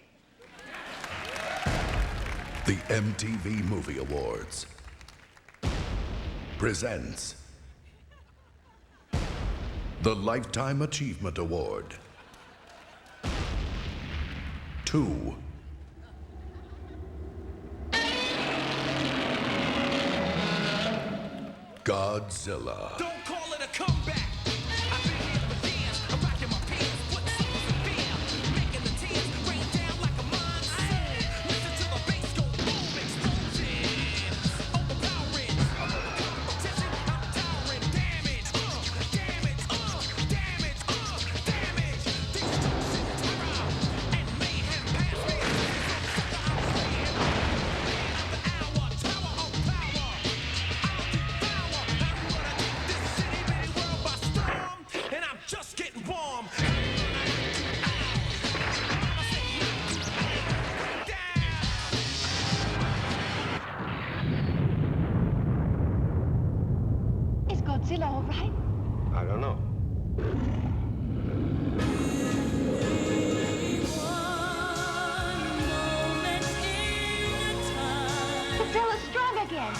The MTV Movie Awards presents the Lifetime Achievement Award. 2. Godzilla. Don't call it a comeback. I've been here for years. I'm rocking my pants, putting souls in fear, making the tears rain down like a monsoon. Listen to the bass go boom, explosion, overpowering. Competition, I'm towering. Damage, damage, damage, damage. Destruction, terror, and mayhem pass me. Sucker, I'm playing. Man of the hour, tower of power. And I'm just getting warm. Is Godzilla all right? I don't know. Godzilla's strong again.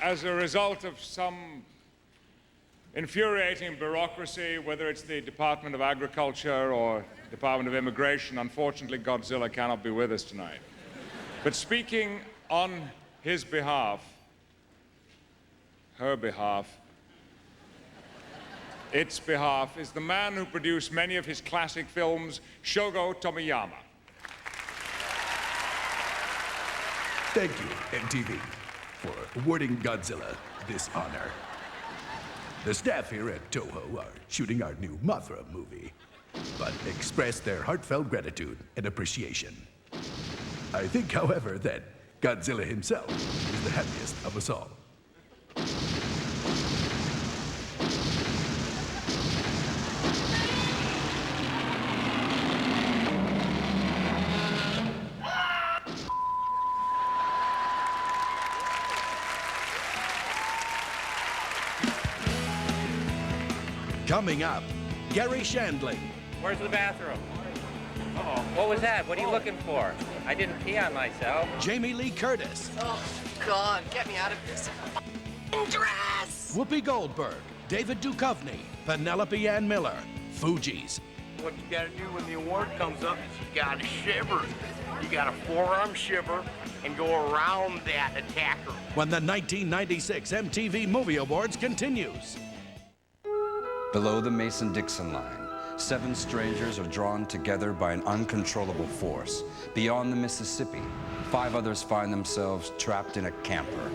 As a result of some infuriating bureaucracy, whether it's the Department of Agriculture or Department of Immigration, unfortunately, Godzilla cannot be with us tonight. But speaking on his behalf, her behalf, its behalf, is the man who produced many of his classic films, Shogo Tomiyama. Thank you, MTV, for awarding Godzilla this honor. The staff here at Toho are shooting our new Mothra movie, but express their heartfelt gratitude and appreciation. I think, however, that Godzilla himself is the happiest of us all. Coming up, Gary Shandling, Where's the bathroom? Uh-oh. What was that? What are you looking for? I didn't pee on myself. Jamie Lee Curtis, Oh, God, get me out of this dress! Whoopi Goldberg, David Duchovny, Penelope Ann Miller, Fugees. What you gotta do when the award comes up is you gotta shiver. You gotta forearm shiver and go around that attacker. When the 1996 MTV Movie Awards continues. Below the Mason-Dixon line, 7 strangers are drawn together by an uncontrollable force. Beyond the Mississippi, 5 others find themselves trapped in a camper.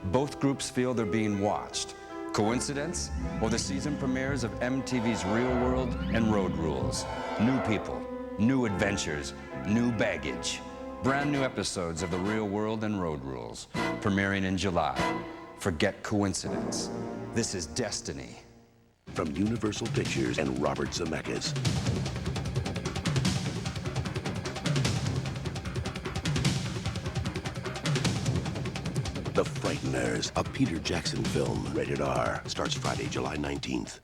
Both groups feel they're being watched. Coincidence? Or the season premieres of MTV's Real World and Road Rules. New people, new adventures, new baggage. Brand new episodes of the Real World and Road Rules, premiering in July. Forget coincidence. This is destiny. From Universal Pictures and Robert Zemeckis. The Frighteners, a Peter Jackson film, rated R, starts Friday, July 19th.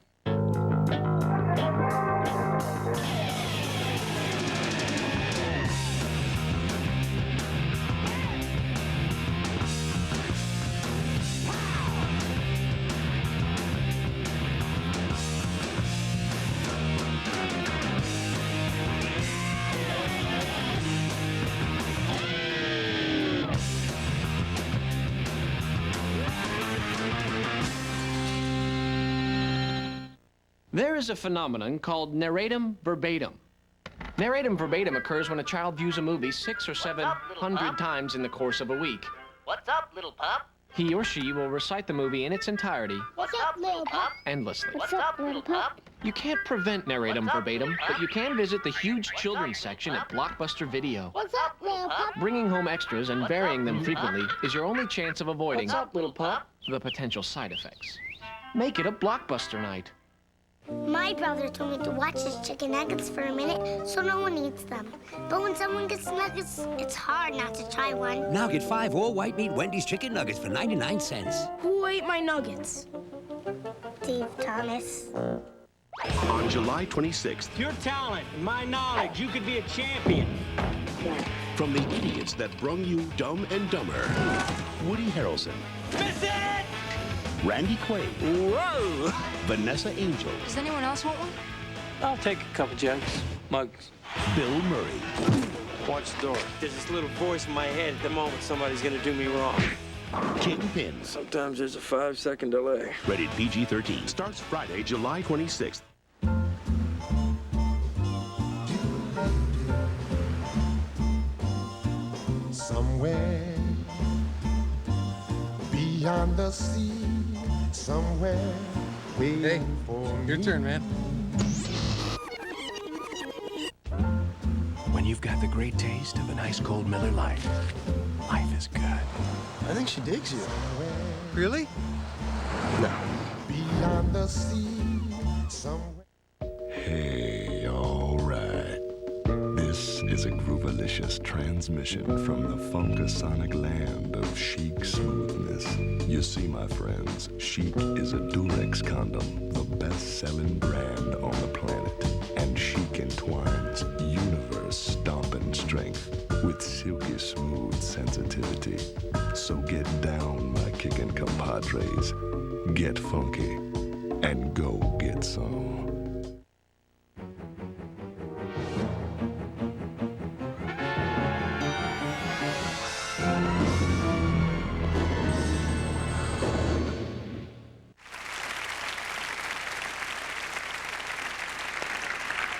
There is a phenomenon called narratum verbatim. Narratum verbatim occurs when a child views a movie 600 or 700 times in the course of a week. What's up, little pup? He or she will recite the movie in its entirety What's up, little pup? endlessly. What's up, little pup? You can't prevent narratum verbatim, but you can visit the huge children's section at Blockbuster Video. What's up, little pup? Bringing home extras and varying them frequently is your only chance of avoiding What's up, little pup? the potential side effects. Make it a Blockbuster night. My brother told me to watch his chicken nuggets for a minute so no one eats them. But when someone gets nuggets, it's hard not to try one. Now get 5 all-white meat Wendy's chicken nuggets for 99 cents. Who ate my nuggets? Dave Thomas. On July 26th, Your talent and my knowledge, you could be a champion. from the idiots that brung you Dumb and Dumber, Woody Harrelson, Miss it! Randy Quaid, Whoa! Vanessa Angel, Does anyone else want one? I'll take a couple jugs, mugs. Bill Murray, Watch the door. There's this little voice in my head at the moment somebody's gonna do me wrong. Kingpin. Sometimes there's a 5-second delay. Rated PG-13. Starts Friday, July 26th. Somewhere beyond the sea, somewhere waiting for me. Your turn, man. When you've got the great taste of an ice cold Miller Lite, life is good. I think she digs you. Really? No. Beyond the sea, somewhere. Hey, all right. This is a Groovalicious transmission from the Funkasonic land of chic smoothness. You see, my friends, Chic is a Durex condom, the best-selling brand on the planet. And Chic entwines universe-stomping strength with silky smooth sensitivity. So get down, my kickin' compadres. Get funky and go get some.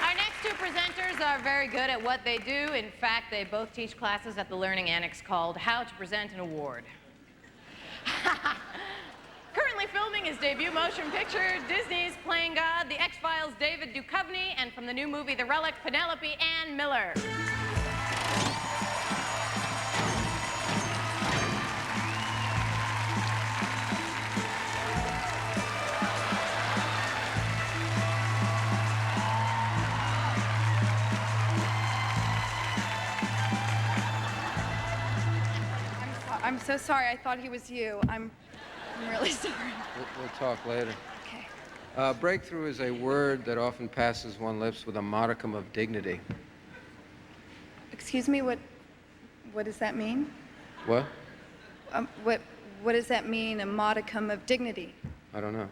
Our next two presenters are very good at what they do. In fact, they both teach classes at the Learning Annex called How to Present an Award. Currently filming his debut motion picture, Disney's Playing God, The X-Files' David Duchovny, and from the new movie The Relic, Penelope Ann Miller. I'm so sorry. I thought he was you. I'm really sorry. We'll talk later. Okay. Breakthrough is a word that often passes one's lips with a modicum of dignity. Excuse me, what does that mean? What? What does that mean, a modicum of dignity? I don't know.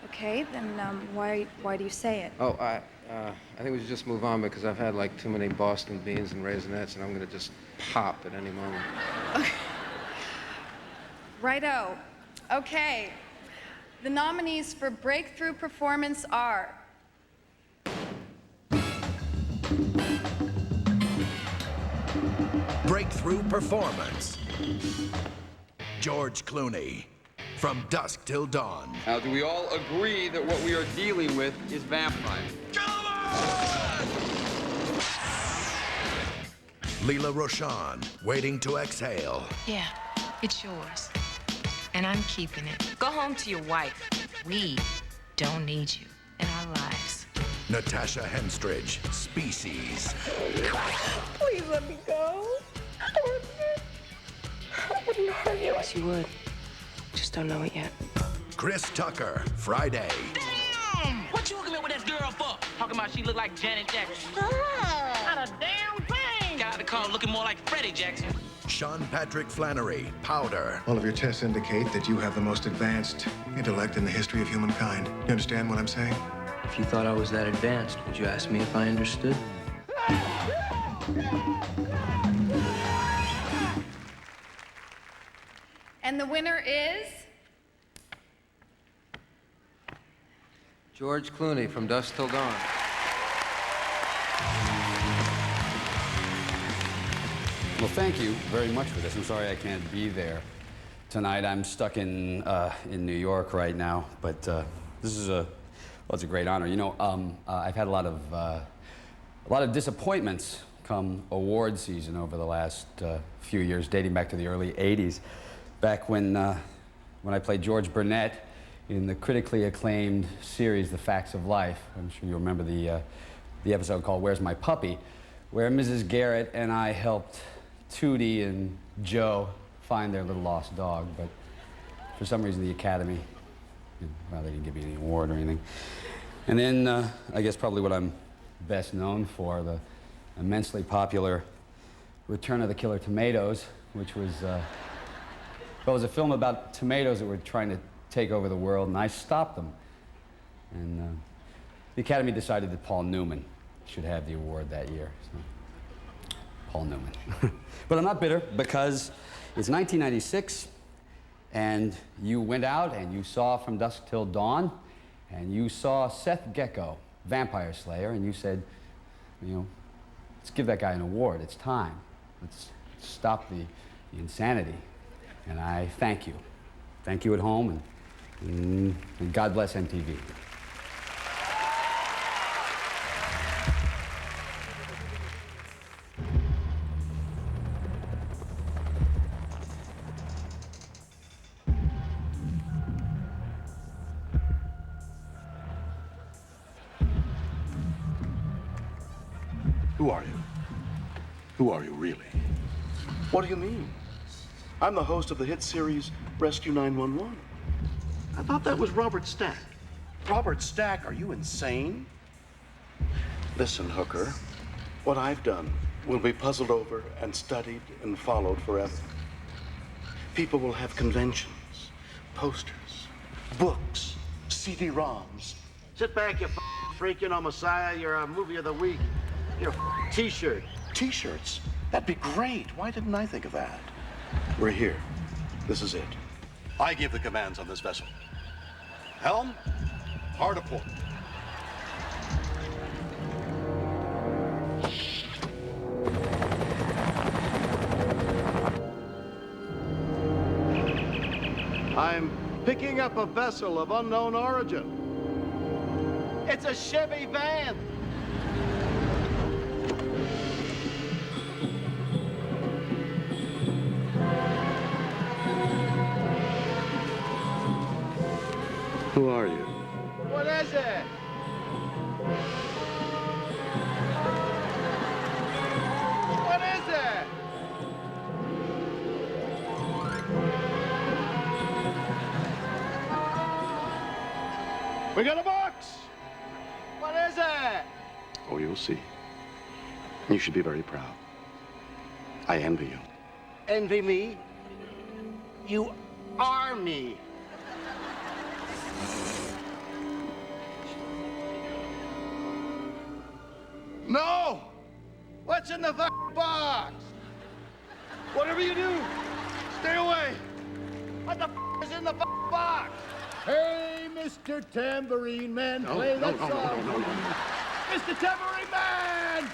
Okay, then why do you say it? Oh, I think we should just move on because I've had like too many Boston beans and raisinets, and I'm gonna just pop at any moment. Righto. Okay. The nominees for Breakthrough Performance are Breakthrough Performance. George Clooney, From Dusk Till Dawn. Now, do we all agree that what we are dealing with is vampires? Leela Roshan, Waiting to Exhale. Yeah, it's yours. And I'm keeping it. Go home to your wife. We don't need you in our lives. Natasha Henstridge, Species. Please let me go. I wouldn't hurt you. Yes, you would. Just don't know it yet. Chris Tucker, Friday. Damn! What you hooking up with that girl for? Talking about she look like Janet Jackson. Not a damn thing! Got out of the car looking more like Freddie Jackson. Sean Patrick Flannery, Powder. All of your tests indicate that you have the most advanced intellect in the history of humankind. You understand what I'm saying? If you thought I was that advanced, would you ask me if I understood? And the winner is George Clooney, From Dusk Till Dawn. Well, thank you very much for this. I'm sorry I can't be there tonight. I'm stuck in New York right now, but this is well, it's a great honor. You know, I've had a lot of disappointments come award season over the last few years, dating back to the early '80s, back when I played George Burnett in the critically acclaimed series The Facts of Life. I'm sure you remember the episode called Where's My Puppy, where Mrs. Garrett and I helped Tootie and Joe find their little lost dog, but for some reason the Academy, well, they didn't give me any award or anything. And then I guess probably what I'm best known for, the immensely popular Return of the Killer Tomatoes, which was, well, it was a film about tomatoes that were trying to take over the world, and I stopped them. And the Academy decided that Paul Newman should have the award that year. So, Paul Newman. But I'm not bitter, because it's 1996, and you went out and you saw From Dusk Till Dawn, and you saw Seth Gecko, Vampire Slayer, and you said, you know, let's give that guy an award. It's time. Let's stop the insanity. And I thank you. Thank you at home, and God bless MTV. Who are you? Who are you, really? What do you mean? I'm the host of the hit series Rescue 911. I thought that was Robert Stack. Robert Stack, are you insane? Listen, Hooker, what I've done will be puzzled over and studied and followed forever. People will have conventions, posters, books, CD-ROMs. Sit back, you freak, you know, Messiah, you're a movie of the week. You're a t-shirt. T-shirts? That'd be great. Why didn't I think of that? We're here. This is it. I give the commands on this vessel. Helm, hard aport. I'm picking up a vessel of unknown origin. It's a Chevy van. Who are you? What is it? What is it? We got a box! What is it? Oh, you'll see. You should be very proud. I envy you. Envy me? You are me. No! What's in the box? Whatever you do, stay away. What the is in the box? Hey, Mr. Tambourine Man, play that song. No. Mr. Tambourine Man!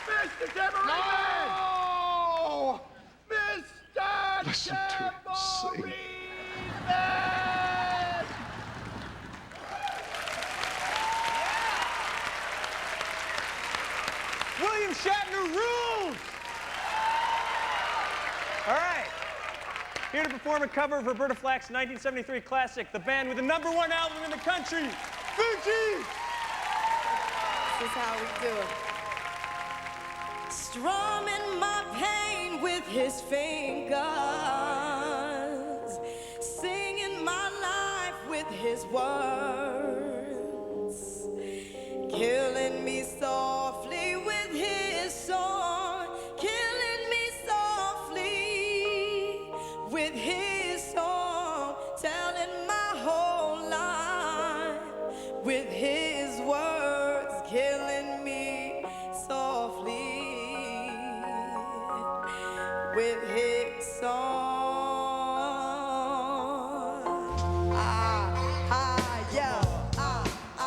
Mr. Tambourine Man! No! Mr. Listen to him sing. Man! William Shatner rules! All right. Here to perform a cover of Roberta Flack's 1973 classic, the band with the #1 album in the country, Fuji! This is how we do it. Strumming my pain with his fingers, singing my life with his words, killing me softly with his song, killing me softly with his song, telling my whole life with his words, killing me softly with his song.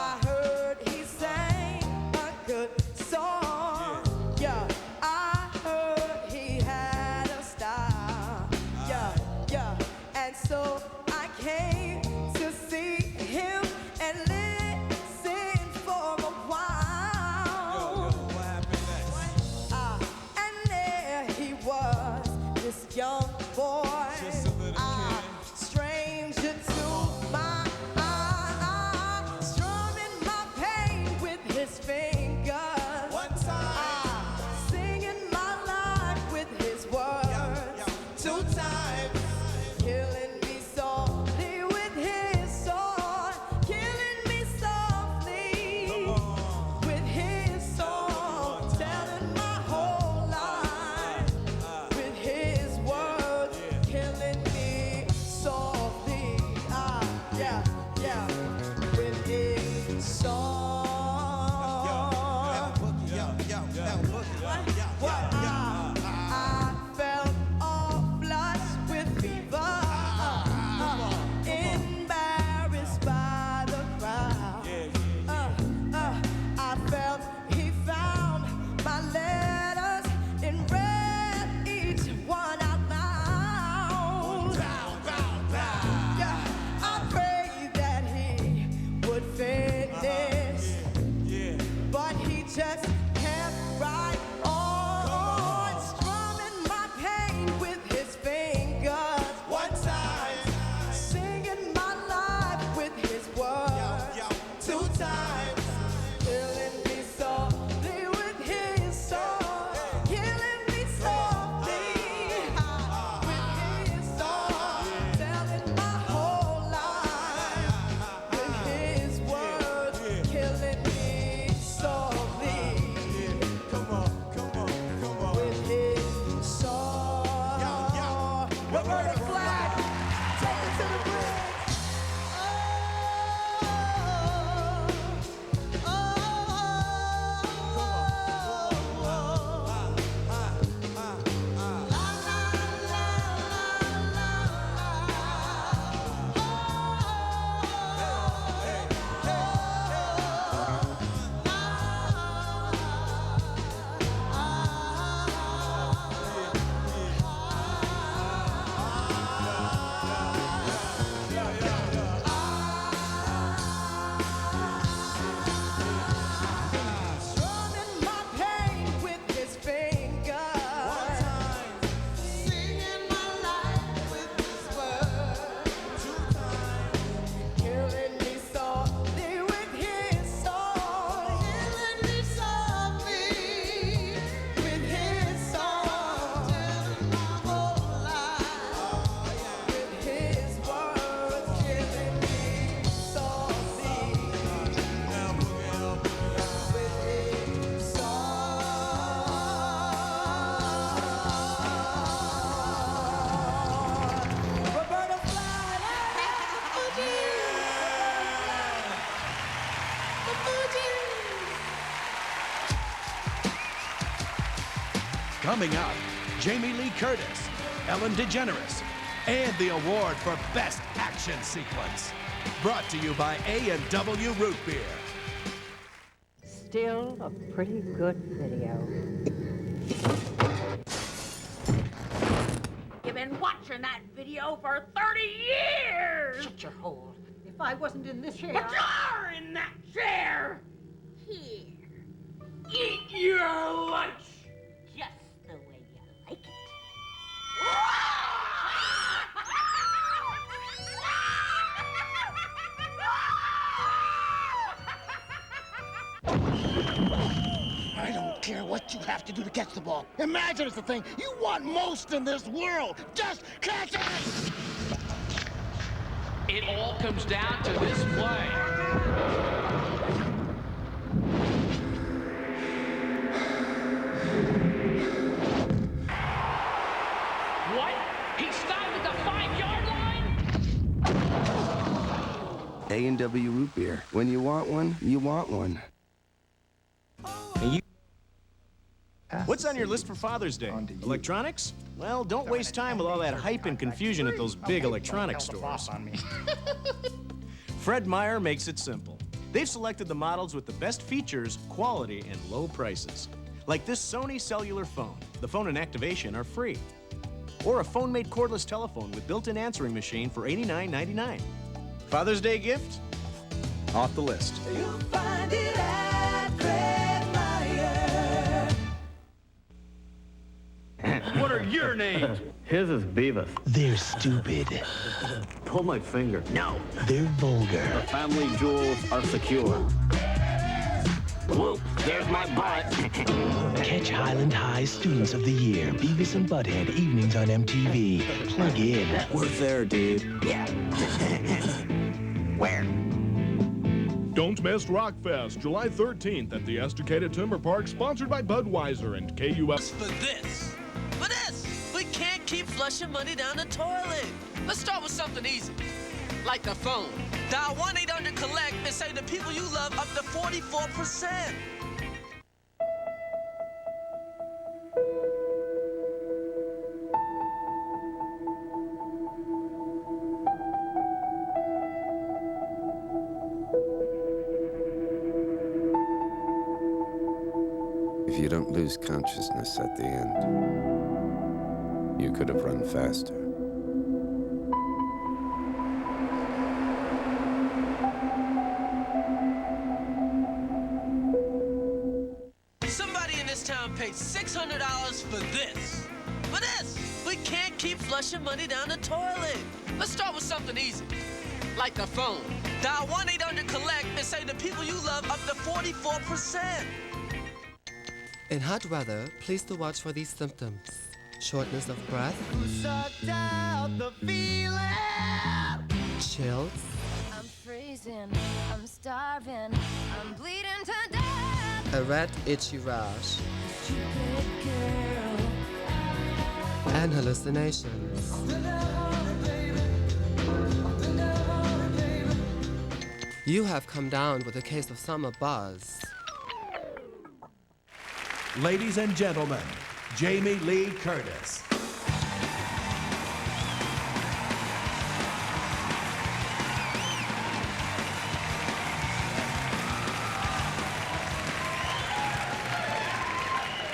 I heard he sang a good song. Yeah, I heard he had a style. Yeah, and so I came to see him and listen for a while. And there he was, this young boy, stranger to my strumming my pain with his fingers. One time, singing my life with his words. Two times, killing me softly with his song, killing me softly with his song, telling my whole life with his words, killing me softly. With his song. I felt all flushed with fever, embarrassed by the crowd. I felt he found my letters and read each one out loud. Yeah, I prayed that he would finish, but he just kept right on, strumming my pain with his fingers. One time, singing my life with his words. Two times, killing me softly with his song, killing me softly with his song, telling my whole life with his words, killing me softly. Coming up, Jamie Lee Curtis, Ellen DeGeneres, and the award for Best Action Sequence. Brought to you by A&W Root Beer. Still a pretty good video. You've been watching that video for 30 years! Shut your hole. If I wasn't in this chair... But you're in that chair! Here. Eat your lunch! Just the way you like it. I don't care what you have to do to catch the ball. Imagine it's the thing you want most in this world. Just catch it! It all comes down to this play. What? He stopped at the 5-yard line? A&W Root Beer. When you want one, you want one. What's on your list for Father's Day? Electronics? Well, don't waste time with all that hype and confusion at those big electronics stores. Fred Meyer makes it simple. They've selected the models with the best features, quality, and low prices. Like this Sony cellular phone. The phone and activation are free. Or a phone-made cordless telephone with built-in answering machine for $89.99. Father's Day gift? Off the list. You'll find it at Fred Meyer. What are your names? His is Beavis. They're stupid. Pull my finger. No, they're vulgar. The family jewels are secure. Whoop, there's my butt. Catch Highland High's Students of the Year, Beavis and Butthead, evenings on MTV. Plug in. We're there, dude. Yeah. Where? Don't miss Rockfest, July 13th at the Esticated Timber Park, sponsored by Budweiser and KUF. For this. We can't keep flushing money down the toilet. Let's start with something easy, like the phone. Dial 1-800-COLLECT and save the people you love up to 44%. If you don't lose consciousness at the end, you could have run faster. Somebody in this town paid $600 for this. We can't keep flushing money down the toilet. Let's start with something easy, like the phone. Dial 1-800-COLLECT and save the people you love up to 44%. In hot weather, please to watch for these symptoms. Shortness of breath, Sucked out the feeling. chills, I'm freezing, I'm starving, I'm bleeding to death. a red itchy rash, Stupid girl. and hallucinations. You have come down with a case of summer buzz. Ladies and gentlemen, Jamie Lee Curtis.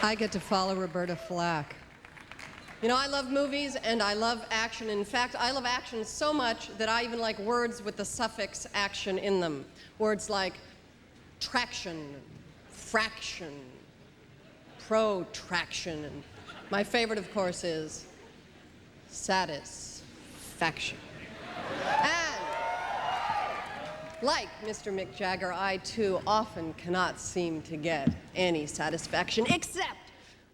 I get to follow Roberta Flack. You know, I love movies and I love action. In fact, I love action so much that I even like words with the suffix action in them. Words like traction, fraction, protraction, and my favorite, of course, is satisfaction. And like Mr. Mick Jagger, I too often cannot seem to get any satisfaction, except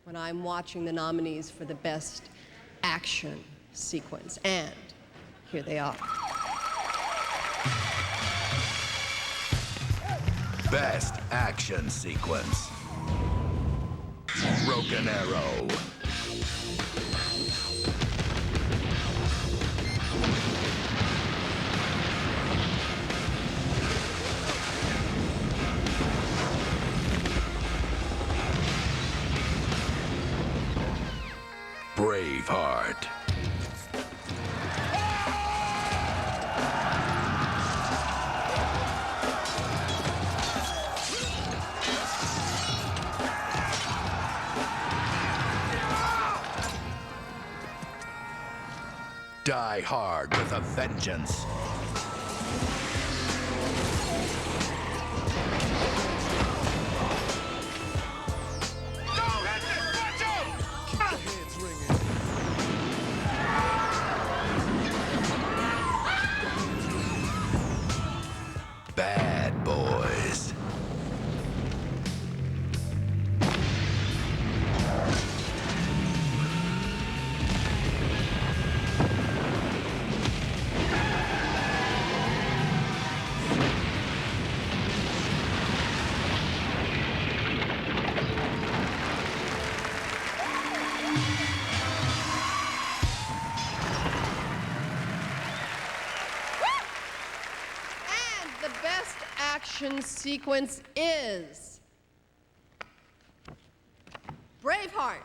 when I'm watching the nominees for the best action sequence. And here they are. Best action sequence. Broken Arrow. Braveheart. Die Hard with a Vengeance. Bad Boys. The best action sequence is Braveheart.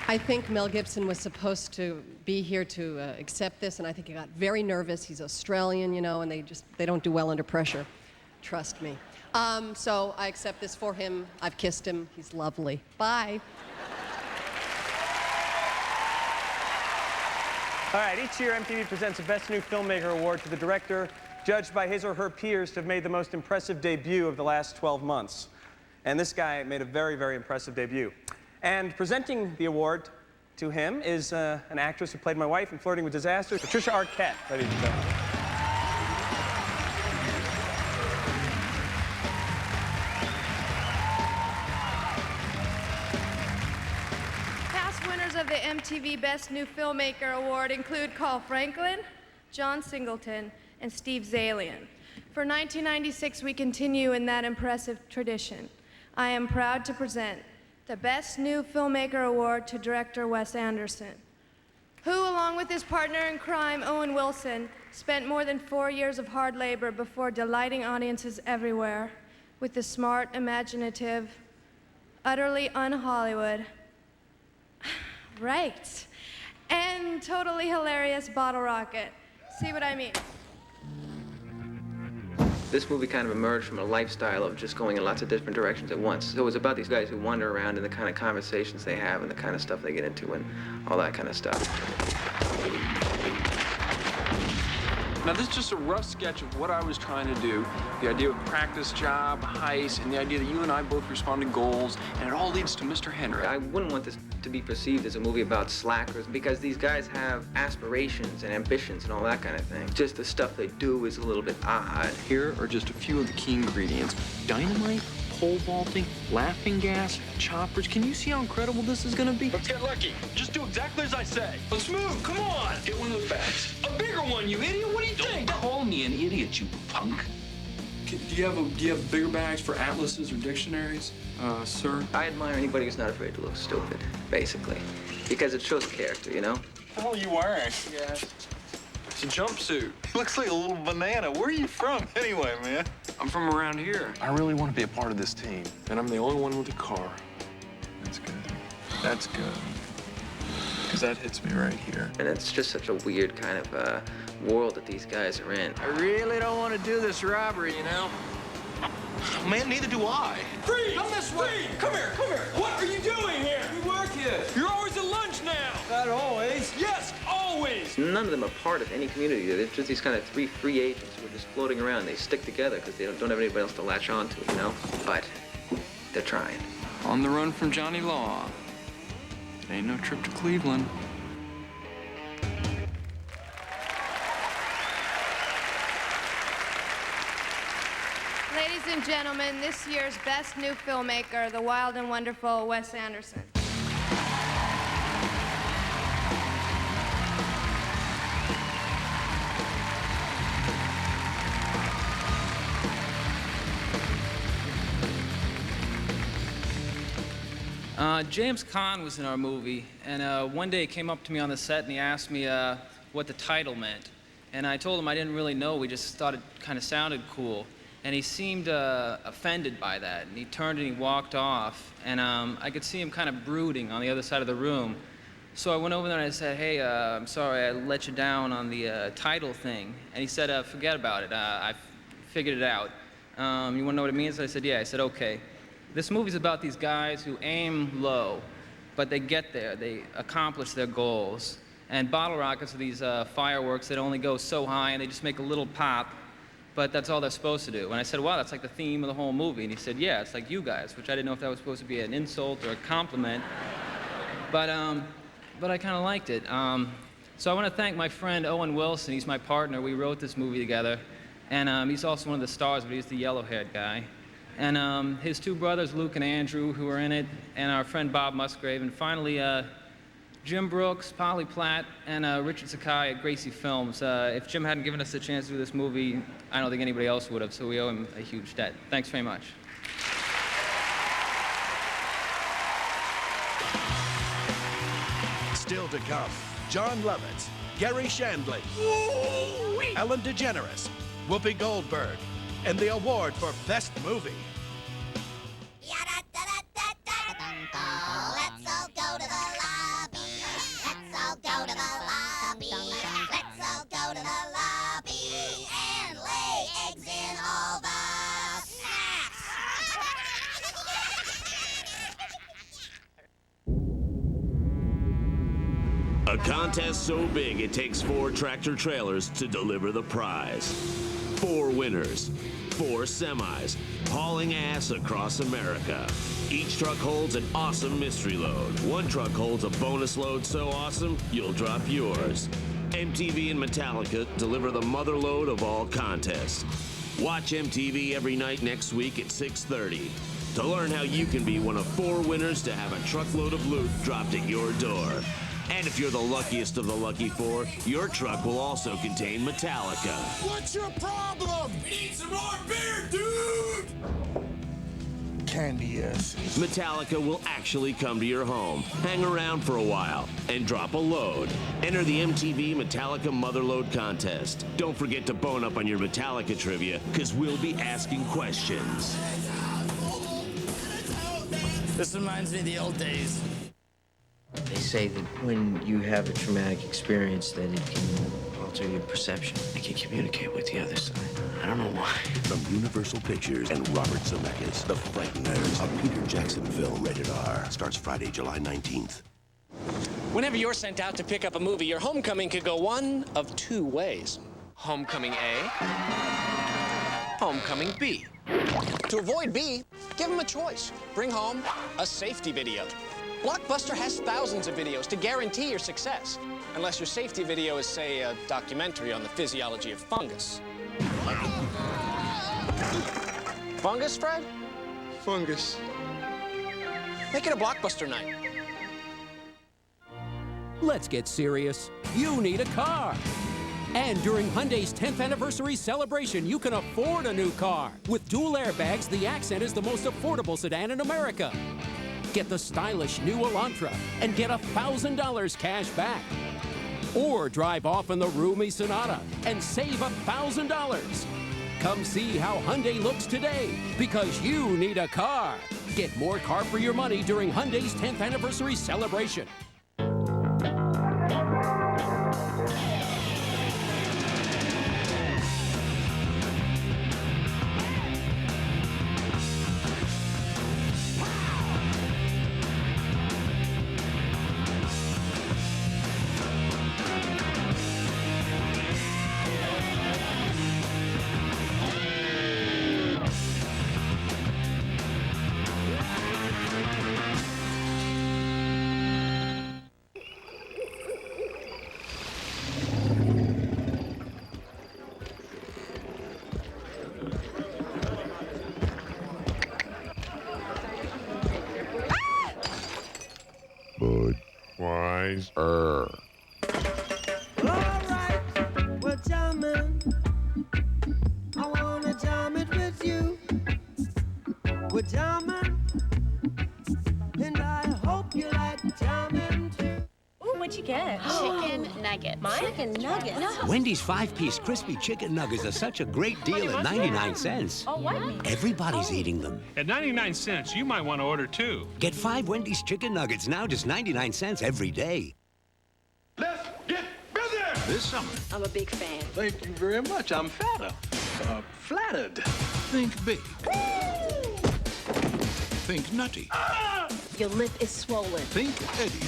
I think Mel Gibson was supposed to be here to accept this, and I think he got very nervous. He's Australian, you know, and they don't do well under pressure. Trust me. So I accept this for him. I've kissed him. He's lovely. Bye. All right, each year MTV presents a Best New Filmmaker award to the director, judged by his or her peers to have made the most impressive debut of the last 12 months. And this guy made a very, very impressive debut. And presenting the award to him is an actress who played my wife in Flirting with Disaster, Patricia Arquette, ladies and gentlemen. Of the MTV Best New Filmmaker Award include Carl Franklin, John Singleton, and Steve Zalian. For 1996, we continue in that impressive tradition. I am proud to present the Best New Filmmaker Award to director Wes Anderson, who, along with his partner in crime, Owen Wilson, spent more than 4 years of hard labor before delighting audiences everywhere with the smart, imaginative, utterly un-Hollywood, right, and totally hilarious Bottle Rocket. See what I mean? This movie kind of emerged from a lifestyle of just going in lots of different directions at once. So it was about these guys who wander around and the kind of conversations they have and the kind of stuff they get into and all that kind of stuff. Now, this is just a rough sketch of what I was trying to do. The idea of practice job, heist, and the idea that you and I both respond to goals, and it all leads to Mr. Henry. I wouldn't want this to be perceived as a movie about slackers because these guys have aspirations and ambitions and all that kind of thing. Just the stuff they do is a little bit odd. Here are just a few of the key ingredients. Dynamite, pole vaulting, laughing gas, choppers. Can you see how incredible this is gonna be? Let's get lucky. Just do exactly as I say. Let's move, come on. Get one of the bags. A bigger one, you idiot. What do you think? Don't call me an idiot, you punk. Do you have bigger bags for atlases or dictionaries, sir? I admire anybody who's not afraid to look stupid, basically. Because it shows character, you know? What the hell are you wearing? Yeah. It's a jumpsuit. It looks like a little banana. Where are you from, anyway, man? I'm from around here. I really want to be a part of this team, and I'm the only one with a car. That's good. That's good. Because that hits me right here. And it's just such a weird kind of world that these guys are in. I really don't want to do this robbery, you know? Man, neither do I. Freeze! Come this way! Come here, come here! What are you doing here? We work here. You're always at lunch now! Not always. Yes, always! None of them are part of any community. They're just these kind of three free agents who are just floating around. They stick together because they don't have anybody else to latch on to, you know? But they're trying. On the run from Johnny Law. It ain't no trip to Cleveland. Ladies and gentlemen, this year's Best New Filmmaker, the wild and wonderful Wes Anderson. James Caan was in our movie, and one day he came up to me on the set and he asked me what the title meant. And I told him I didn't really know, we just thought it kind of sounded cool. and he seemed offended by that, and he turned and he walked off, and I could see him kind of brooding on the other side of the room. So I went over there and I said, hey, I'm sorry I let you down on the title thing. And he said, forget about it, I figured it out. You wanna know what it means? I said, yeah. I said, okay. This movie's about these guys who aim low, but they get there, they accomplish their goals. And bottle rockets are these fireworks that only go so high and they just make a little pop, but that's all they're supposed to do. And I said, wow, that's like the theme of the whole movie. And he said, yeah, it's like you guys, which I didn't know if that was supposed to be an insult or a compliment. But I kind of liked it. So I want to thank my friend Owen Wilson. He's my partner. We wrote this movie together. And he's also one of the stars, but he's the yellow-haired guy. And his two brothers, Luke and Andrew, who are in it, and our friend Bob Musgrave. And finally, Jim Brooks, Polly Platt, and Richard Sakai at Gracie Films. If Jim hadn't given us the chance to do this movie, I don't think anybody else would have, so we owe him a huge debt. Thanks very much. Still to come, John Lovitz, Gary Shandling, Ellen DeGeneres, Whoopi Goldberg, and the award for Best Movie. Let's all go to the lobby. Let's all go to the lobby. Let's all go to the lobby and lay eggs in all the snacks. A contest so big it takes 4 tractor trailers to deliver the prize. 4 winners, 4 semis, hauling ass across America. Each truck holds an awesome mystery load. One truck holds a bonus load so awesome, you'll drop yours. MTV and Metallica deliver the mother load of all contests. Watch MTV every night next week at 6:30 to learn how you can be one of 4 winners to have a truckload of loot dropped at your door. And if you're the luckiest of the lucky 4, your truck will also contain Metallica. What's your problem? We need some more beer, dude! Candy, yes. Metallica will actually come to your home, hang around for a while, and drop a load. Enter the MTV Metallica Motherload Contest. Don't forget to bone up on your Metallica trivia, because we'll be asking questions. This reminds me of the old days. They say that when you have a traumatic experience that it can alter your perception. It can communicate with the other side. I don't know why. From Universal Pictures and Robert Zemeckis, The Frighteners, a Peter Jackson film rated R, starts Friday, July 19th. Whenever you're sent out to pick up a movie, your homecoming could go one of 2 ways. Homecoming A, Homecoming B. To avoid B, give them a choice. Bring home a safety video. Blockbuster has thousands of videos to guarantee your success. Unless your safety video is, say, a documentary on the physiology of fungus. Fungus, Fred? Fungus. Make it a Blockbuster night. Let's get serious. You need a car. And during Hyundai's 10th anniversary celebration, you can afford a new car. With dual airbags, the Accent is the most affordable sedan in America. Get the stylish new Elantra and get $1,000 cash back. Or drive off in the roomy Sonata and save $1,000. Come see how Hyundai looks today, because you need a car. Get more car for your money during Hyundai's 10th anniversary celebration. Budweiser. Alright, we're jamming. I wanna jam it with you. We're jamming, and I hope you like jamming too. Ooh, what you get? Chicken nuggets. Chicken nuggets? No. Wendy's 5-piece crispy chicken nuggets are such a great deal at 99 cents. Oh, what? Everybody's eating them. At 99 cents, you might want to order 2. Get 5 Wendy's chicken nuggets now, just 99 cents every day. Let's get busy! This summer. I'm a big fan. Thank you very much. I'm flattered. Think big. Think nutty. Your lip is swollen. Think Eddie.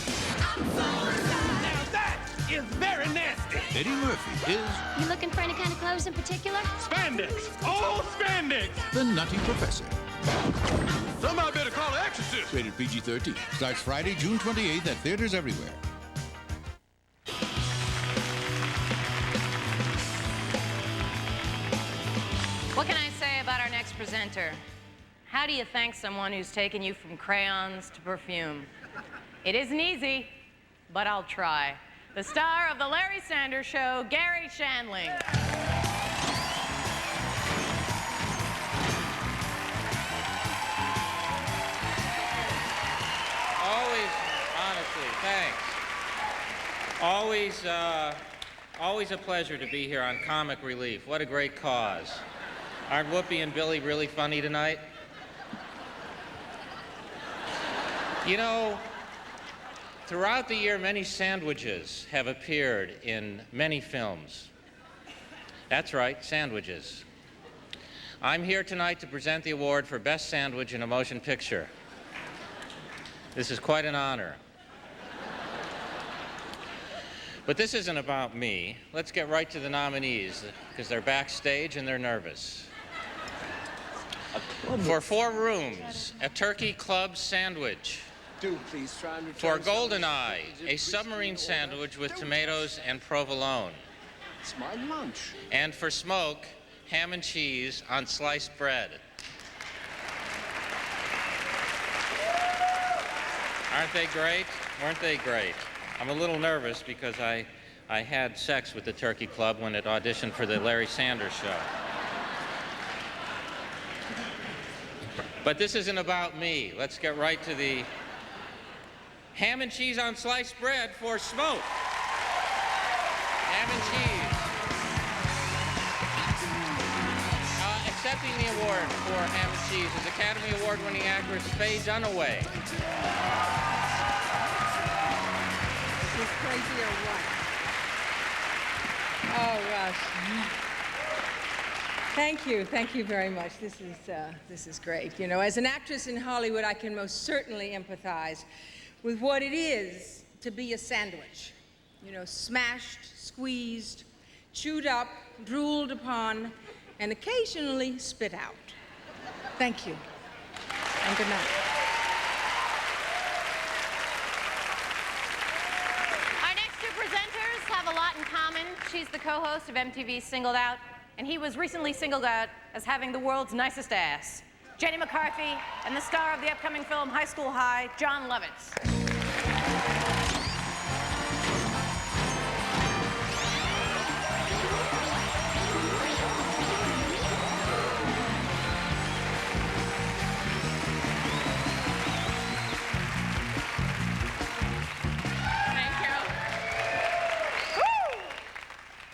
Now that is very nasty. Eddie Murphy is You looking for any kind of clothes in particular? Spandex. All spandex. the Nutty Professor. Somebody better call the exorcist. Rated PG-13. Starts Friday, June 28th at theaters everywhere. What can I say about our next presenter? How do you thank someone who's taken you from crayons to perfume? It isn't easy, but I'll try. The star of The Larry Sanders Show, Gary Shandling. Always, honestly, thanks. Always a pleasure to be here on Comic Relief. What a great cause. Aren't Whoopi and Billy really funny tonight? You know, throughout the year, many sandwiches have appeared in many films. That's right, sandwiches. I'm here tonight to present the award for Best Sandwich in a Motion Picture. This is quite an honor. But this isn't about me. Let's get right to the nominees, because they're backstage and they're nervous. For 4 Rooms, a turkey club sandwich. Please try and For Goldeneye, a submarine sandwich with tomatoes and provolone. It's my lunch. And for Smoke, ham and cheese on sliced bread. Aren't they great? Weren't they great? I'm a little nervous because I had sex with the Turkey Club when it auditioned for the Larry Sanders Show. But this isn't about me. Let's get right to the ham and cheese on sliced bread for Smoke. Ham and cheese. Accepting the award for ham and cheese is Academy Award-winning actress Faye Dunaway. Is this crazy or what? Oh, gosh. Thank you very much. This is great. You know, as an actress in Hollywood, I can most certainly empathize with what it is to be a sandwich. You know, smashed, squeezed, chewed up, drooled upon, and occasionally spit out. Thank you, and good night. Our next 2 presenters have a lot in common. She's the co-host of MTV's Singled Out, and he was recently singled out as having the world's nicest ass. Jenny McCarthy and the star of the upcoming film High School High, John Lovitz.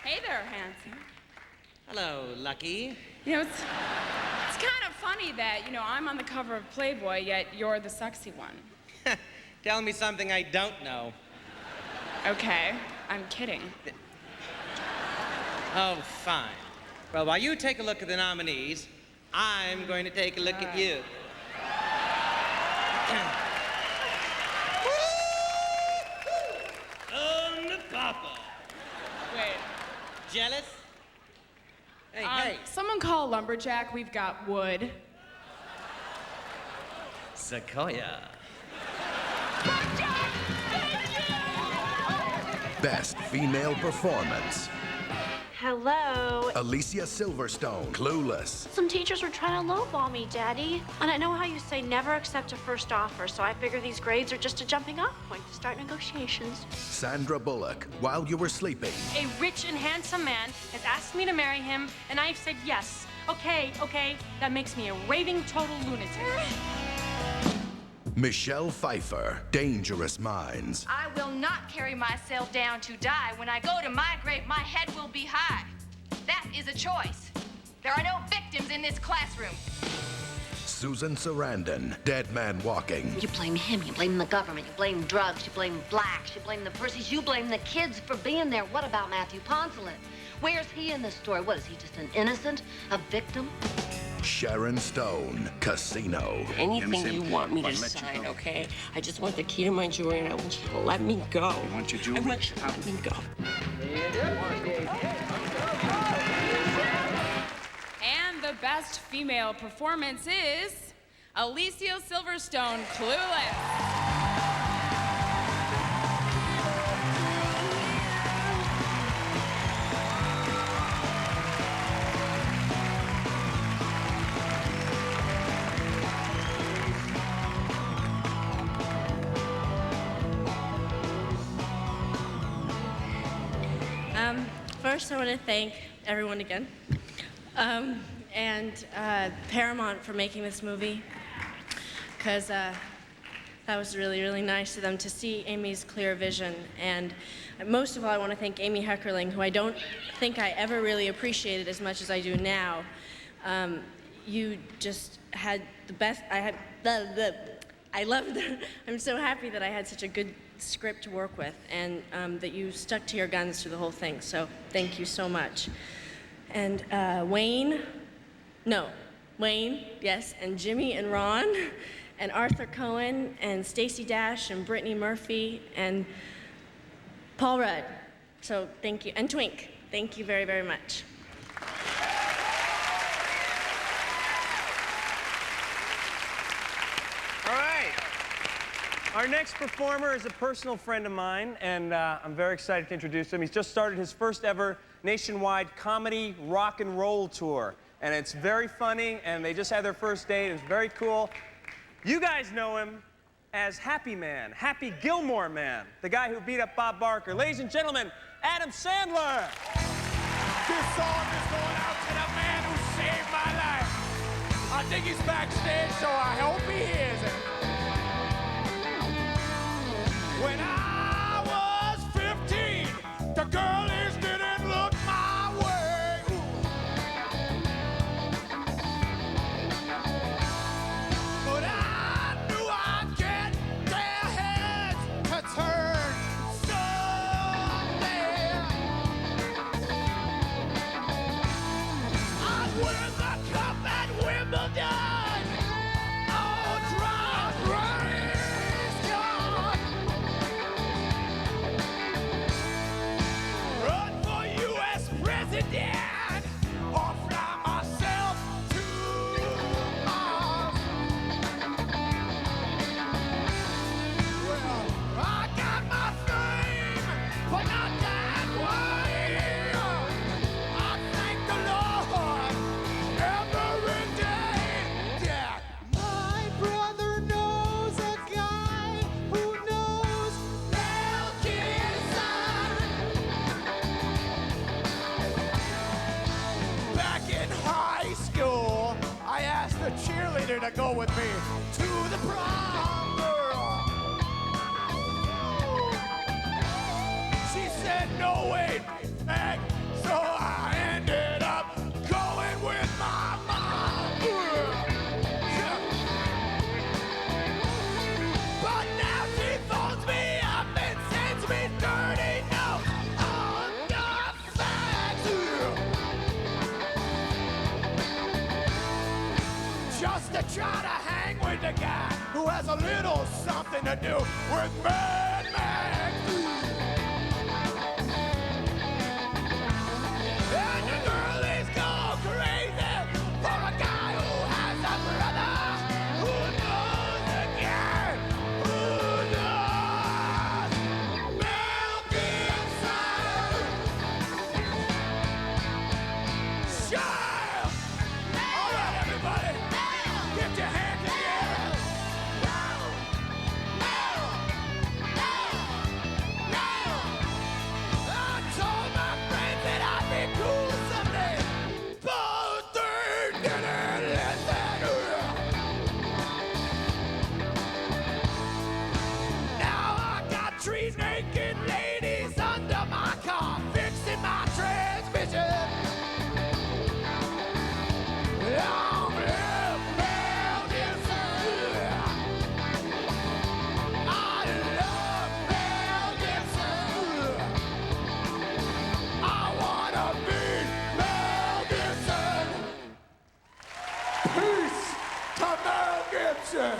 Hey there, handsome. Hello, Lucky. You know, it's kind of funny that, you know, I'm on the cover of Playboy, yet you're the sexy one. Tell me something I don't know. Okay, I'm kidding. Oh, fine. Well, while you take a look at the nominees, I'm going to take a look at you. On the papa. Wait. Jealous? Hey. Someone call Lumberjack, we've got wood. Sequoia. Best Female Performance. Hello. Alicia Silverstone, Clueless. Some teachers were trying to lowball me, Daddy. And I know how you say never accept a first offer, so I figure these grades are just a jumping off point to start negotiations. Sandra Bullock, While You Were Sleeping. A rich and handsome man has asked me to marry him, and I've said yes. Okay, that makes me a raving total lunatic. Michelle Pfeiffer, Dangerous Minds. I will not carry myself down to die. When I go to my grave, my head will be high. That is a choice. There are no victims in this classroom. Susan Sarandon, Dead Man Walking. You blame him, you blame the government, you blame drugs, you blame blacks, you blame the Percys, you blame the kids for being there. What about Matthew Poncelet? Where's he in this story? What, is he just an innocent, a victim? Sharon Stone, Casino. Anything you want me to sign, okay? I just want the key to my jewelry, and I want you to let me go. You want your jewelry? I want you to let me go. And the best female performance is Alicia Silverstone, Clueless. First, I want to thank everyone again, and Paramount for making this movie, because that was really, really nice of them to see Amy's clear vision. And most of all, I want to thank Amy Heckerling, who I don't think I ever really appreciated as much as I do now. You just had the best. I loved it. I'm so happy that I had such a good script to work with, and that you stuck to your guns through the whole thing, so thank you so much. And Wayne, yes, and Jimmy and Ron, and Arthur Cohen, and Stacey Dash, and Brittany Murphy, and Paul Rudd, so thank you, and Twink, thank you very, very much. All right. Our next performer is a personal friend of mine, and I'm very excited to introduce him. He's just started his first ever nationwide comedy rock and roll tour, and it's very funny, and they just had their first date. It was very cool. You guys know him as Happy Man, Happy Gilmore Man, the guy who beat up Bob Barker. Ladies and gentlemen, Adam Sandler. This song is going out to the man who saved my life. I think he's backstage, so I hope he hears it. When I was 15, the girlies didn't look my way. But I knew I'd get their heads to turn someday. I'd win the cup at Wimbledon. Oh, dry race gone. Run for U.S. president or fly myself to Mars. Well, I got my fame, but not that way. I thank the Lord every day that my brother knows a guy who knows Mel Gibson. Back in high school, I asked the cheerleader to go with me to the prom, girl. She said, no, wait, Meg. So I ended up going with my mom, girl. Yeah. But now she phones me up and sends me dirty notes on the fax. Just to try to hang with the guy who has a little something to do with Mad Max. And the girlies go crazy for a guy who has a brother who knows a guy who knows Mel Gibson. Child! All right, everybody, get your hands together. action!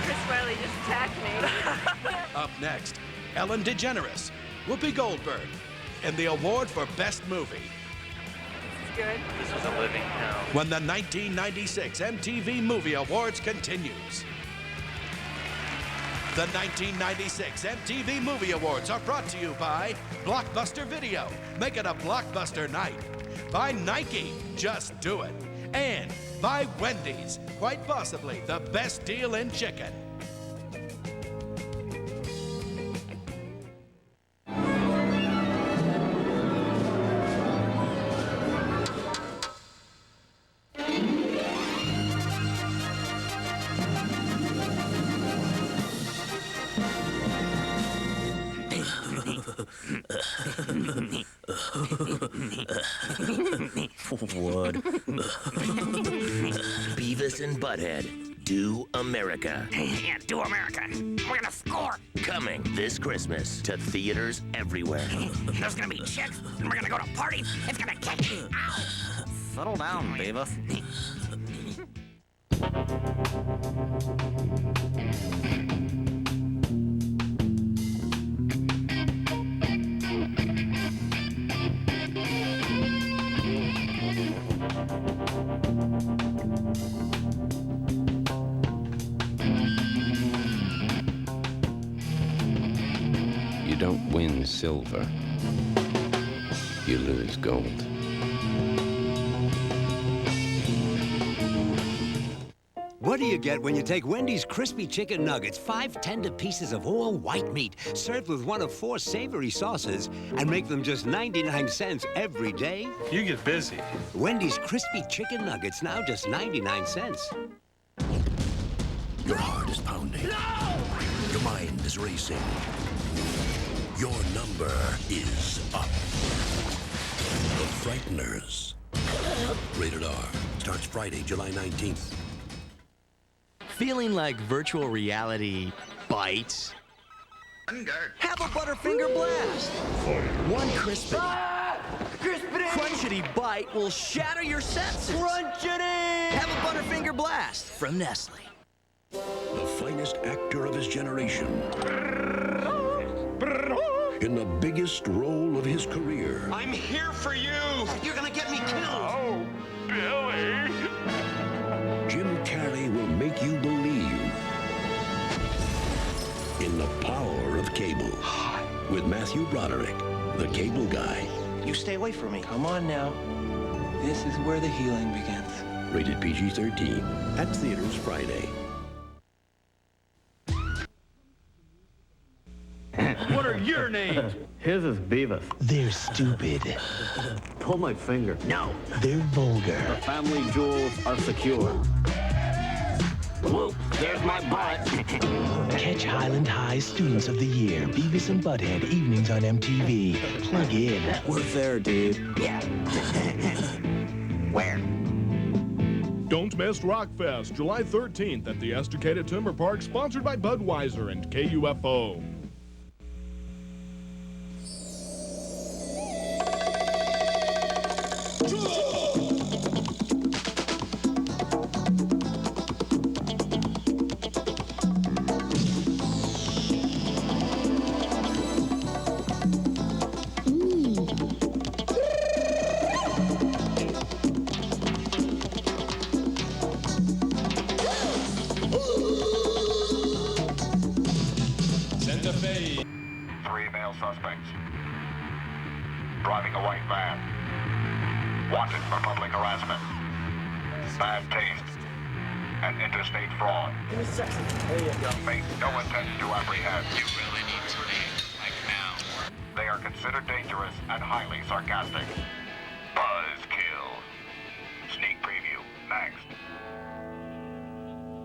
Chris Riley just attacked me. Up next, Ellen DeGeneres, Whoopi Goldberg, and the award for Best Movie. Good. This was a living hell. When the 1996 MTV Movie Awards continues. The 1996 MTV Movie Awards are brought to you by Blockbuster Video. Make it a blockbuster night. By Nike, just do it. And by Wendy's, quite possibly the best deal in chicken. What? Beavis and Butthead, Do America. Yeah, do America. We're gonna score. Coming this Christmas to theaters everywhere. There's gonna be chicks, and we're gonna go to parties. It's gonna kick. Ow! Settle down, Beavis. You don't win silver, you lose gold. What do you get when you take Wendy's crispy chicken nuggets, 5 tender pieces of all white meat, served with one of 4 savory sauces, and make them just 99 cents every day? You get busy. Wendy's crispy chicken nuggets, now just 99 cents. Your heart is pounding. No! Your mind is racing. Your number is up. The Frighteners. Rated R. Starts Friday, July 19th. Feeling like virtual reality bites? Have a Butterfinger blast! One crispy, crunchity bite will shatter your senses. Crunchity! Have a Butterfinger blast from Nestle. The finest actor of his generation. In the biggest role of his career. I'm here for you! You're gonna get me killed! Oh, Billy! Jim Carrey will make you believe in the power of cable. With Matthew Broderick, the cable guy. You stay away from me. Come on now. This is where the healing begins. Rated PG-13. At theaters Friday. What are your names? His is Beavis. They're stupid. Pull my finger. No, they're vulgar. The family jewels are secure. Whoop, there's my butt. Catch Highland High Students of the Year, Beavis and Butthead, evenings on MTV. Plug in. We're there, dude. Yeah. Where? Don't miss Rockfest, July 13th at the Esticated Timber Park, sponsored by Budweiser and KUFO. Santa Fe. 3 male suspects. Driving a white van. Wanted for public harassment. Bad taste. And interstate fraud. Give me a second. There you go. Make no attempt to apprehend. You really need to leave, like now. They are considered dangerous and highly sarcastic. Buzzkill. Sneak preview next.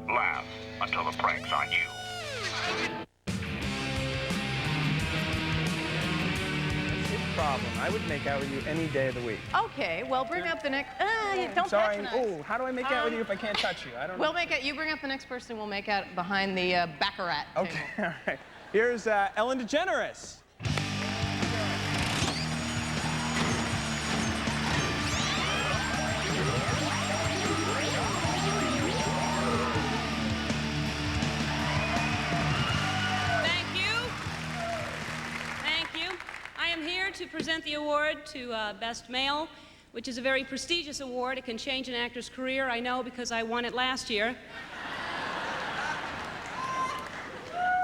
Laugh until the prank's on you. Problem. I would make out with you any day of the week. Okay, well, bring up the next. Don't Sorry. patronize. Oh, how do I make out with you if I can't touch you? I don't know. We'll make it. You bring up the next person. We'll make out behind the Baccarat table. Okay, all right. Here's Ellen DeGeneres. I'm here to present the award to Best Male, which is a very prestigious award. It can change an actor's career, I know, because I won it last year.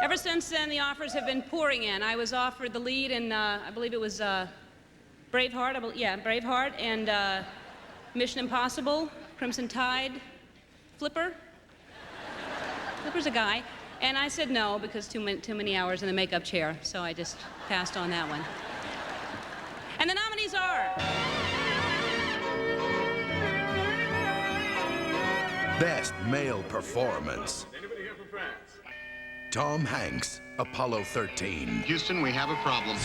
Ever since then, the offers have been pouring in. I was offered the lead in, I believe it was Braveheart, Braveheart, and Mission Impossible, Crimson Tide, Flipper. Flipper's a guy. And I said no, because too many hours in the makeup chair, so I just passed on that one. And the nominees are... Best Male Performance. Anybody here from France? Tom Hanks, Apollo 13. Houston, we have a problem.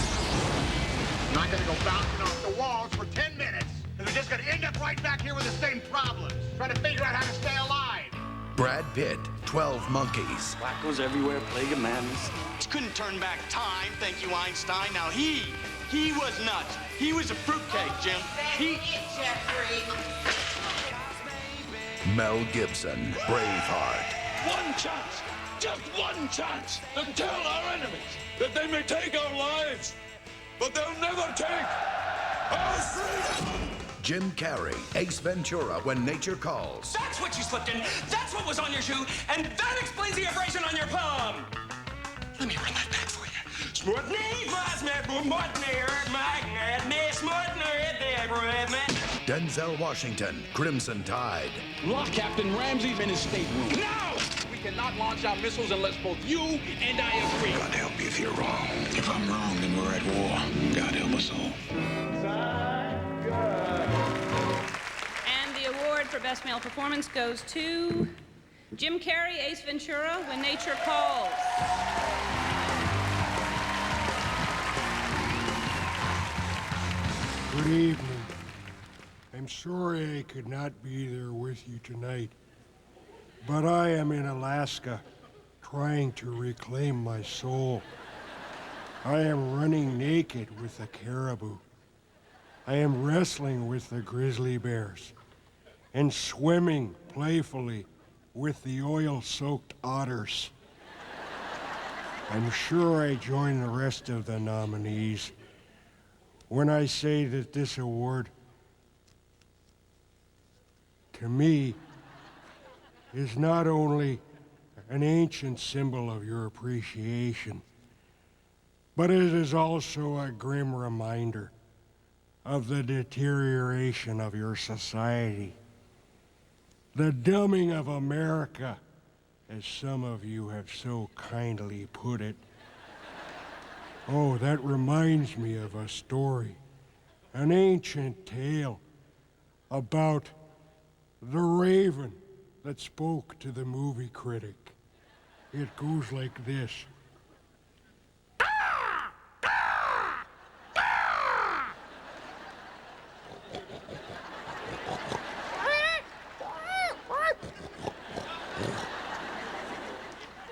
I'm not gonna go bouncing off the walls for 10 minutes, and we're just gonna end up right back here with the same problems, trying to figure out how to stay alive. Brad Pitt, 12 Monkeys. Wackos everywhere, plague of madness. Couldn't turn back time, thank you, Einstein. Now he was nuts. He was a fruitcake, Jim. Mel Gibson, Braveheart. One chance, just one chance, to tell our enemies that they may take our lives, but they'll never take our freedom. Jim Carrey, Ace Ventura, When Nature Calls. That's what you slipped in. That's what was on your shoe, and that explains the abrasion on your palm. Let me run that back for you. Denzel Washington, Crimson Tide. Lock Captain Ramsey in his stateroom. Now! We cannot launch our missiles unless both you and I agree. God help you if you're wrong. If I'm wrong, then we're at war. God help us all. And the award for Best Male Performance goes to Jim Carrey, Ace Ventura, When Nature Calls. Good evening. I'm sorry I could not be there with you tonight, but I am in Alaska trying to reclaim my soul. I am running naked with the caribou. I am wrestling with the grizzly bears and swimming playfully with the oil-soaked otters. I'm sure I join the rest of the nominees when I say that this award, to me, is not only an ancient symbol of your appreciation, but it is also a grim reminder of the deterioration of your society. The dumbing of America, as some of you have so kindly put it. Oh, that reminds me of a story, an ancient tale about the raven that spoke to the movie critic. It goes like this.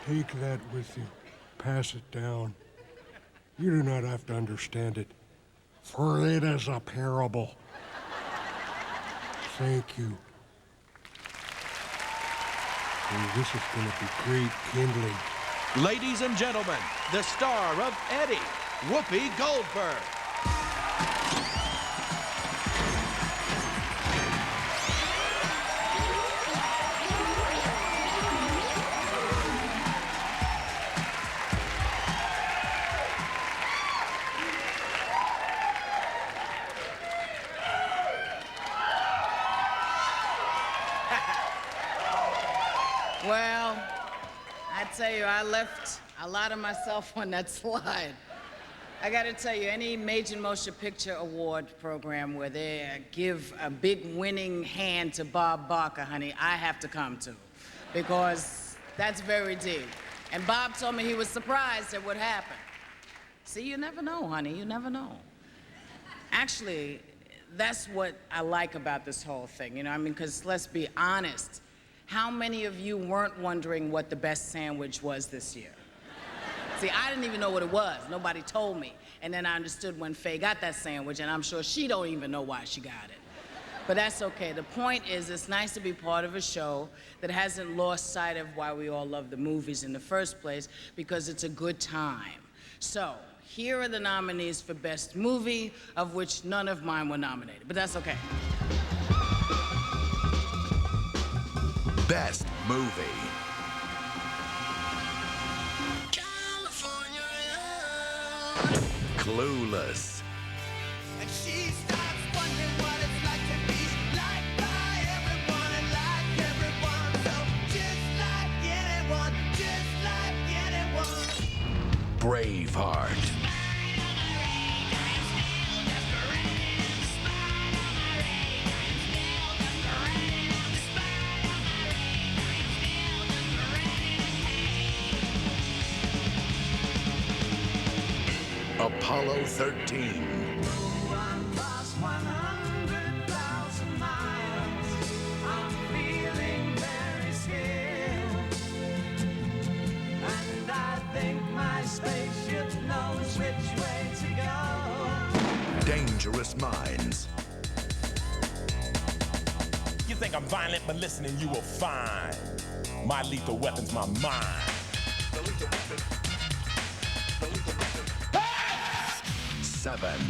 Take that with you. Pass it down. You do not have to understand it, for it is a parable. Thank you. And this is going to be great kindling. Ladies and gentlemen, the star of Eddie, Whoopi Goldberg. Well, I tell you, I left a lot of myself on that slide. I gotta tell you, any major motion picture award program where they give a big winning hand to Bob Barker, honey, I have to come to, because that's very deep. And Bob told me he was surprised at what happened. See, you never know, honey, you never know. Actually, that's what I like about this whole thing, you know, I mean, because let's be honest, how many of you weren't wondering what the best sandwich was this year? See, I didn't even know what it was. Nobody told me. And then I understood when Faye got that sandwich, and I'm sure she don't even know why she got it. But that's okay. The point is, it's nice to be part of a show that hasn't lost sight of why we all love the movies in the first place, because it's a good time. So, here are the nominees for Best Movie, of which none of mine were nominated, but that's okay. Best Movie. Clueless. And she starts wondering what it's like to be liked by everyone and like everyone. So just like anyone, just like anyone. Braveheart. Apollo 13. Dangerous Minds. You think I'm violent, but listening you will find my lethal weapon's my mind. Seven.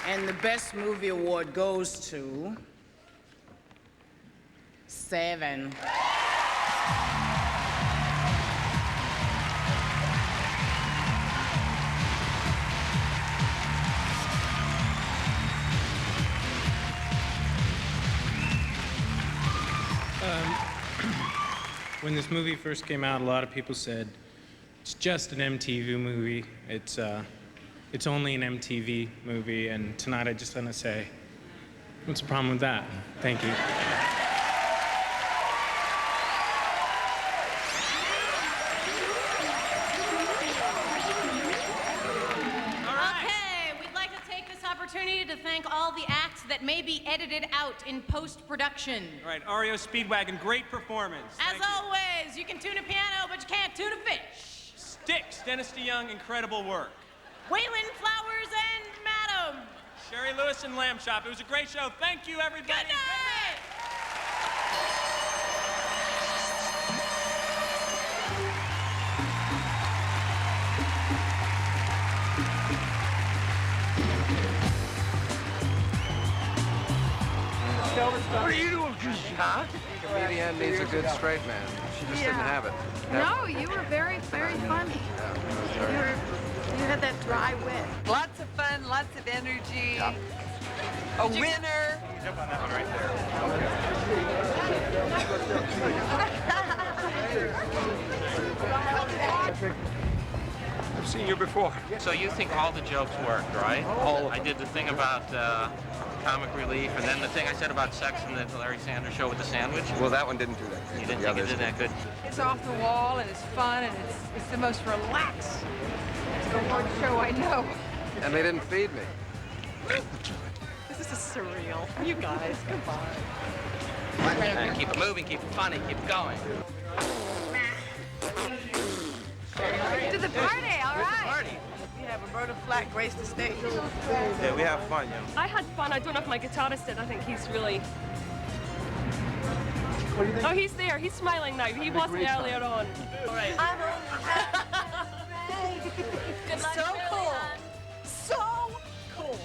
And the Best Movie Award goes to Seven. When this movie first came out, a lot of people said, it's just an MTV movie. It's only an MTV movie, and tonight I just want to say, what's the problem with that? Thank you. Okay, we'd like to take this opportunity to thank all the acts that may be edited out in post-production. All right, REO Speedwagon, great performance. As always, you can tune a piano, but you can't tune a fish. Sticks, Dennis DeYoung, incredible work. Waylon Flowers and Madam. Sherry Lewis and Lamb Chop. It was a great show. Thank you, everybody. Good night. What are you doing, huh? Comedian needs a good straight man. She just didn't have it. No, you were very, very funny. You had that dry wit. Lots of fun, lots of energy. Yeah. A winner. Jump on that one right there. I've seen you before. So you think all the jokes worked, right? All of them. I did the thing about comic relief, and then the thing I said about sex in the Larry Sanders Show with the sandwich. Well, that one didn't do that. You didn't think it did that good? It's off the wall and it's fun and it's the most relaxed award show I know. And they didn't feed me. This is surreal. You guys, goodbye. And keep it moving, keep it funny, keep it going. To the party, all right. Party. We have Roberta Flack grace the stage. Yeah, we have fun, yeah. I had fun. I don't know if my guitarist did. I think he's really... Oh, he's there. He's smiling now. He wasn't earlier on. All right. Good luck, So cool. Lillian. So cool.